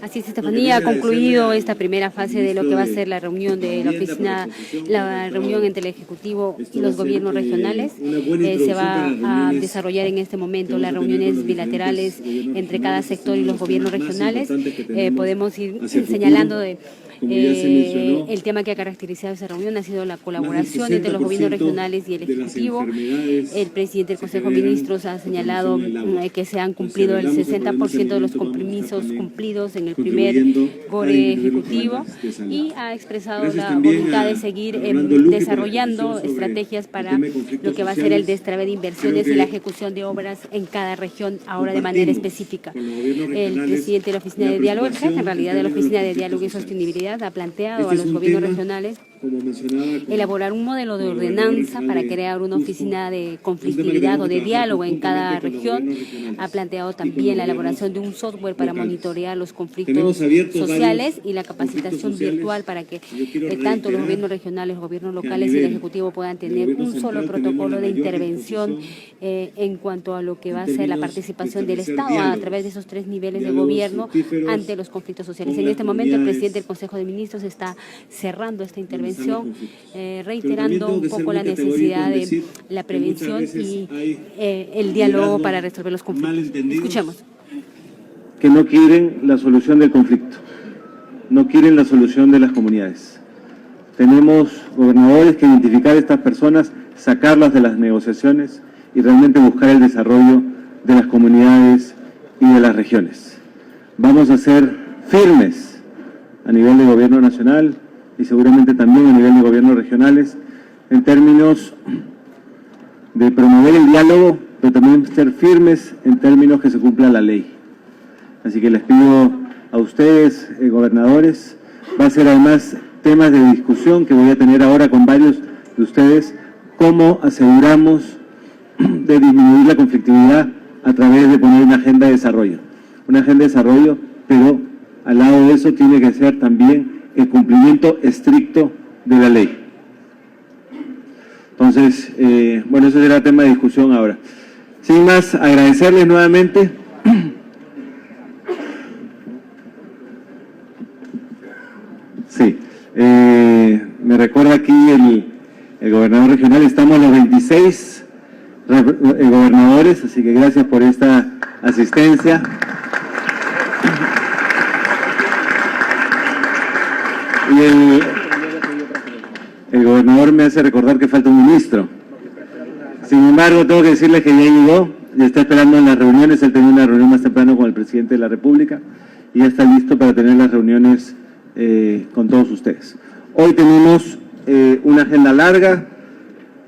Así es, Estefanía, ha concluido esta primera fase de lo que va a ser la reunión de la oficina, la reunión entre el Ejecutivo y los gobiernos regionales. Se va a desarrollar en este momento las reuniones bilaterales entre cada sector y los gobiernos regionales. Podemos ir señalando el tema que ha caracterizado esa reunión ha sido la colaboración entre los gobiernos regionales y el Ejecutivo. El presidente del Consejo de Ministros ha señalado que se han cumplido el 60% de los compromisos cumplidos en el primer GORE ejecutivo y ha expresado la voluntad de seguir desarrollando estrategias para lo que va a ser el destrabe de inversiones y la ejecución de obras en cada región, ahora de manera específica. El presidente de la Oficina de Diálogo, el jefe en realidad de la Oficina de Diálogo y Sostenibilidad, ha planteado a los gobiernos regionales elaborar un modelo de ordenanza para crear una oficina de conflictividad o de diálogo en cada región. Ha planteado también la elaboración de un software para monitorear los conflictos sociales y la capacitación virtual para que tanto los gobiernos regionales, los gobiernos locales y el Ejecutivo puedan tener un solo protocolo de intervención en cuanto a lo que va a ser la participación del Estado a través de esos 3 niveles de gobierno ante los conflictos sociales. En este momento el presidente del Consejo de Ministros está cerrando esta intervención, reiterando un poco la necesidad de la prevención y el diálogo para resolver los conflictos. Escuchemos. Que no quieren la solución del conflicto, no quieren la solución de las comunidades. Tenemos gobernadores que identificar a estas personas, sacarlas de las negociaciones y realmente buscar el desarrollo de las comunidades y de las regiones. Vamos a ser firmes a nivel de gobierno nacional y seguramente también a nivel de gobiernos regionales en términos de promover el diálogo, pero también ser firmes en términos que se cumpla la ley. Así que les pido a ustedes, gobernadores, va a ser además temas de discusión que voy a tener ahora con varios de ustedes, cómo aseguramos de disminuir la conflictividad a través de poner una agenda de desarrollo. Una agenda de desarrollo, pero al lado de eso tiene que ser también el cumplimiento estricto de la ley. Entonces, bueno, ese será tema de discusión ahora. Sin más, agradecerles nuevamente. Sí, me recuerda aquí el gobernador regional, estamos los 26 gobernadores, así que gracias por esta asistencia. Y el gobernador me hace recordar que falta un ministro. Sin embargo, tengo que decirles que ya llegó, ya está esperando en las reuniones, él tenía una reunión más temprano con el presidente de la República y ya está listo para tener las reuniones con todos ustedes. Hoy tenemos una agenda larga,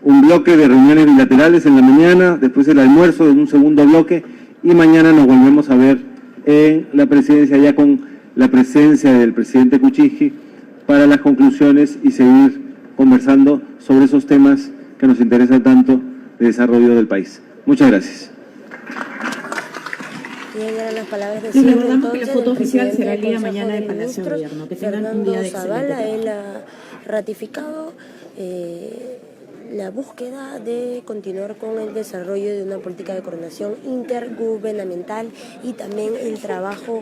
un bloque de reuniones bilaterales en la mañana, después el almuerzo de un segundo bloque, y mañana nos volvemos a ver en la presidencia ya con la presencia del presidente Kuczynski para las conclusiones y seguir conversando sobre esos temas que nos interesan tanto de desarrollo del país. Muchas gracias. Las palabras de Les cierre, recordamos que la entonces, foto del oficial presidente será el día del mañana Consejo del de Palacio de Ministros, Gobierno. Que tengan un Fernando día de excelente Zavala, trabajo. él ha ratificado la búsqueda de continuar con el desarrollo de una política de coordinación intergubernamental y también el trabajo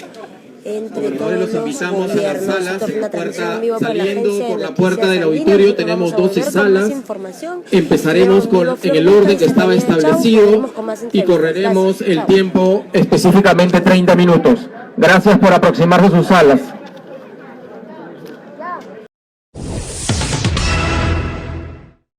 entre todos los invitamos a las salas, Esto fue una transmisión en vivo saliendo la por la Noticias puerta del Andina. auditorio Vamos tenemos a 12 volver con salas. más información. Empezaremos en el orden que estaba establecido y correremos el tiempo Específicamente 30 minutos. Gracias por aproximarse a sus salas.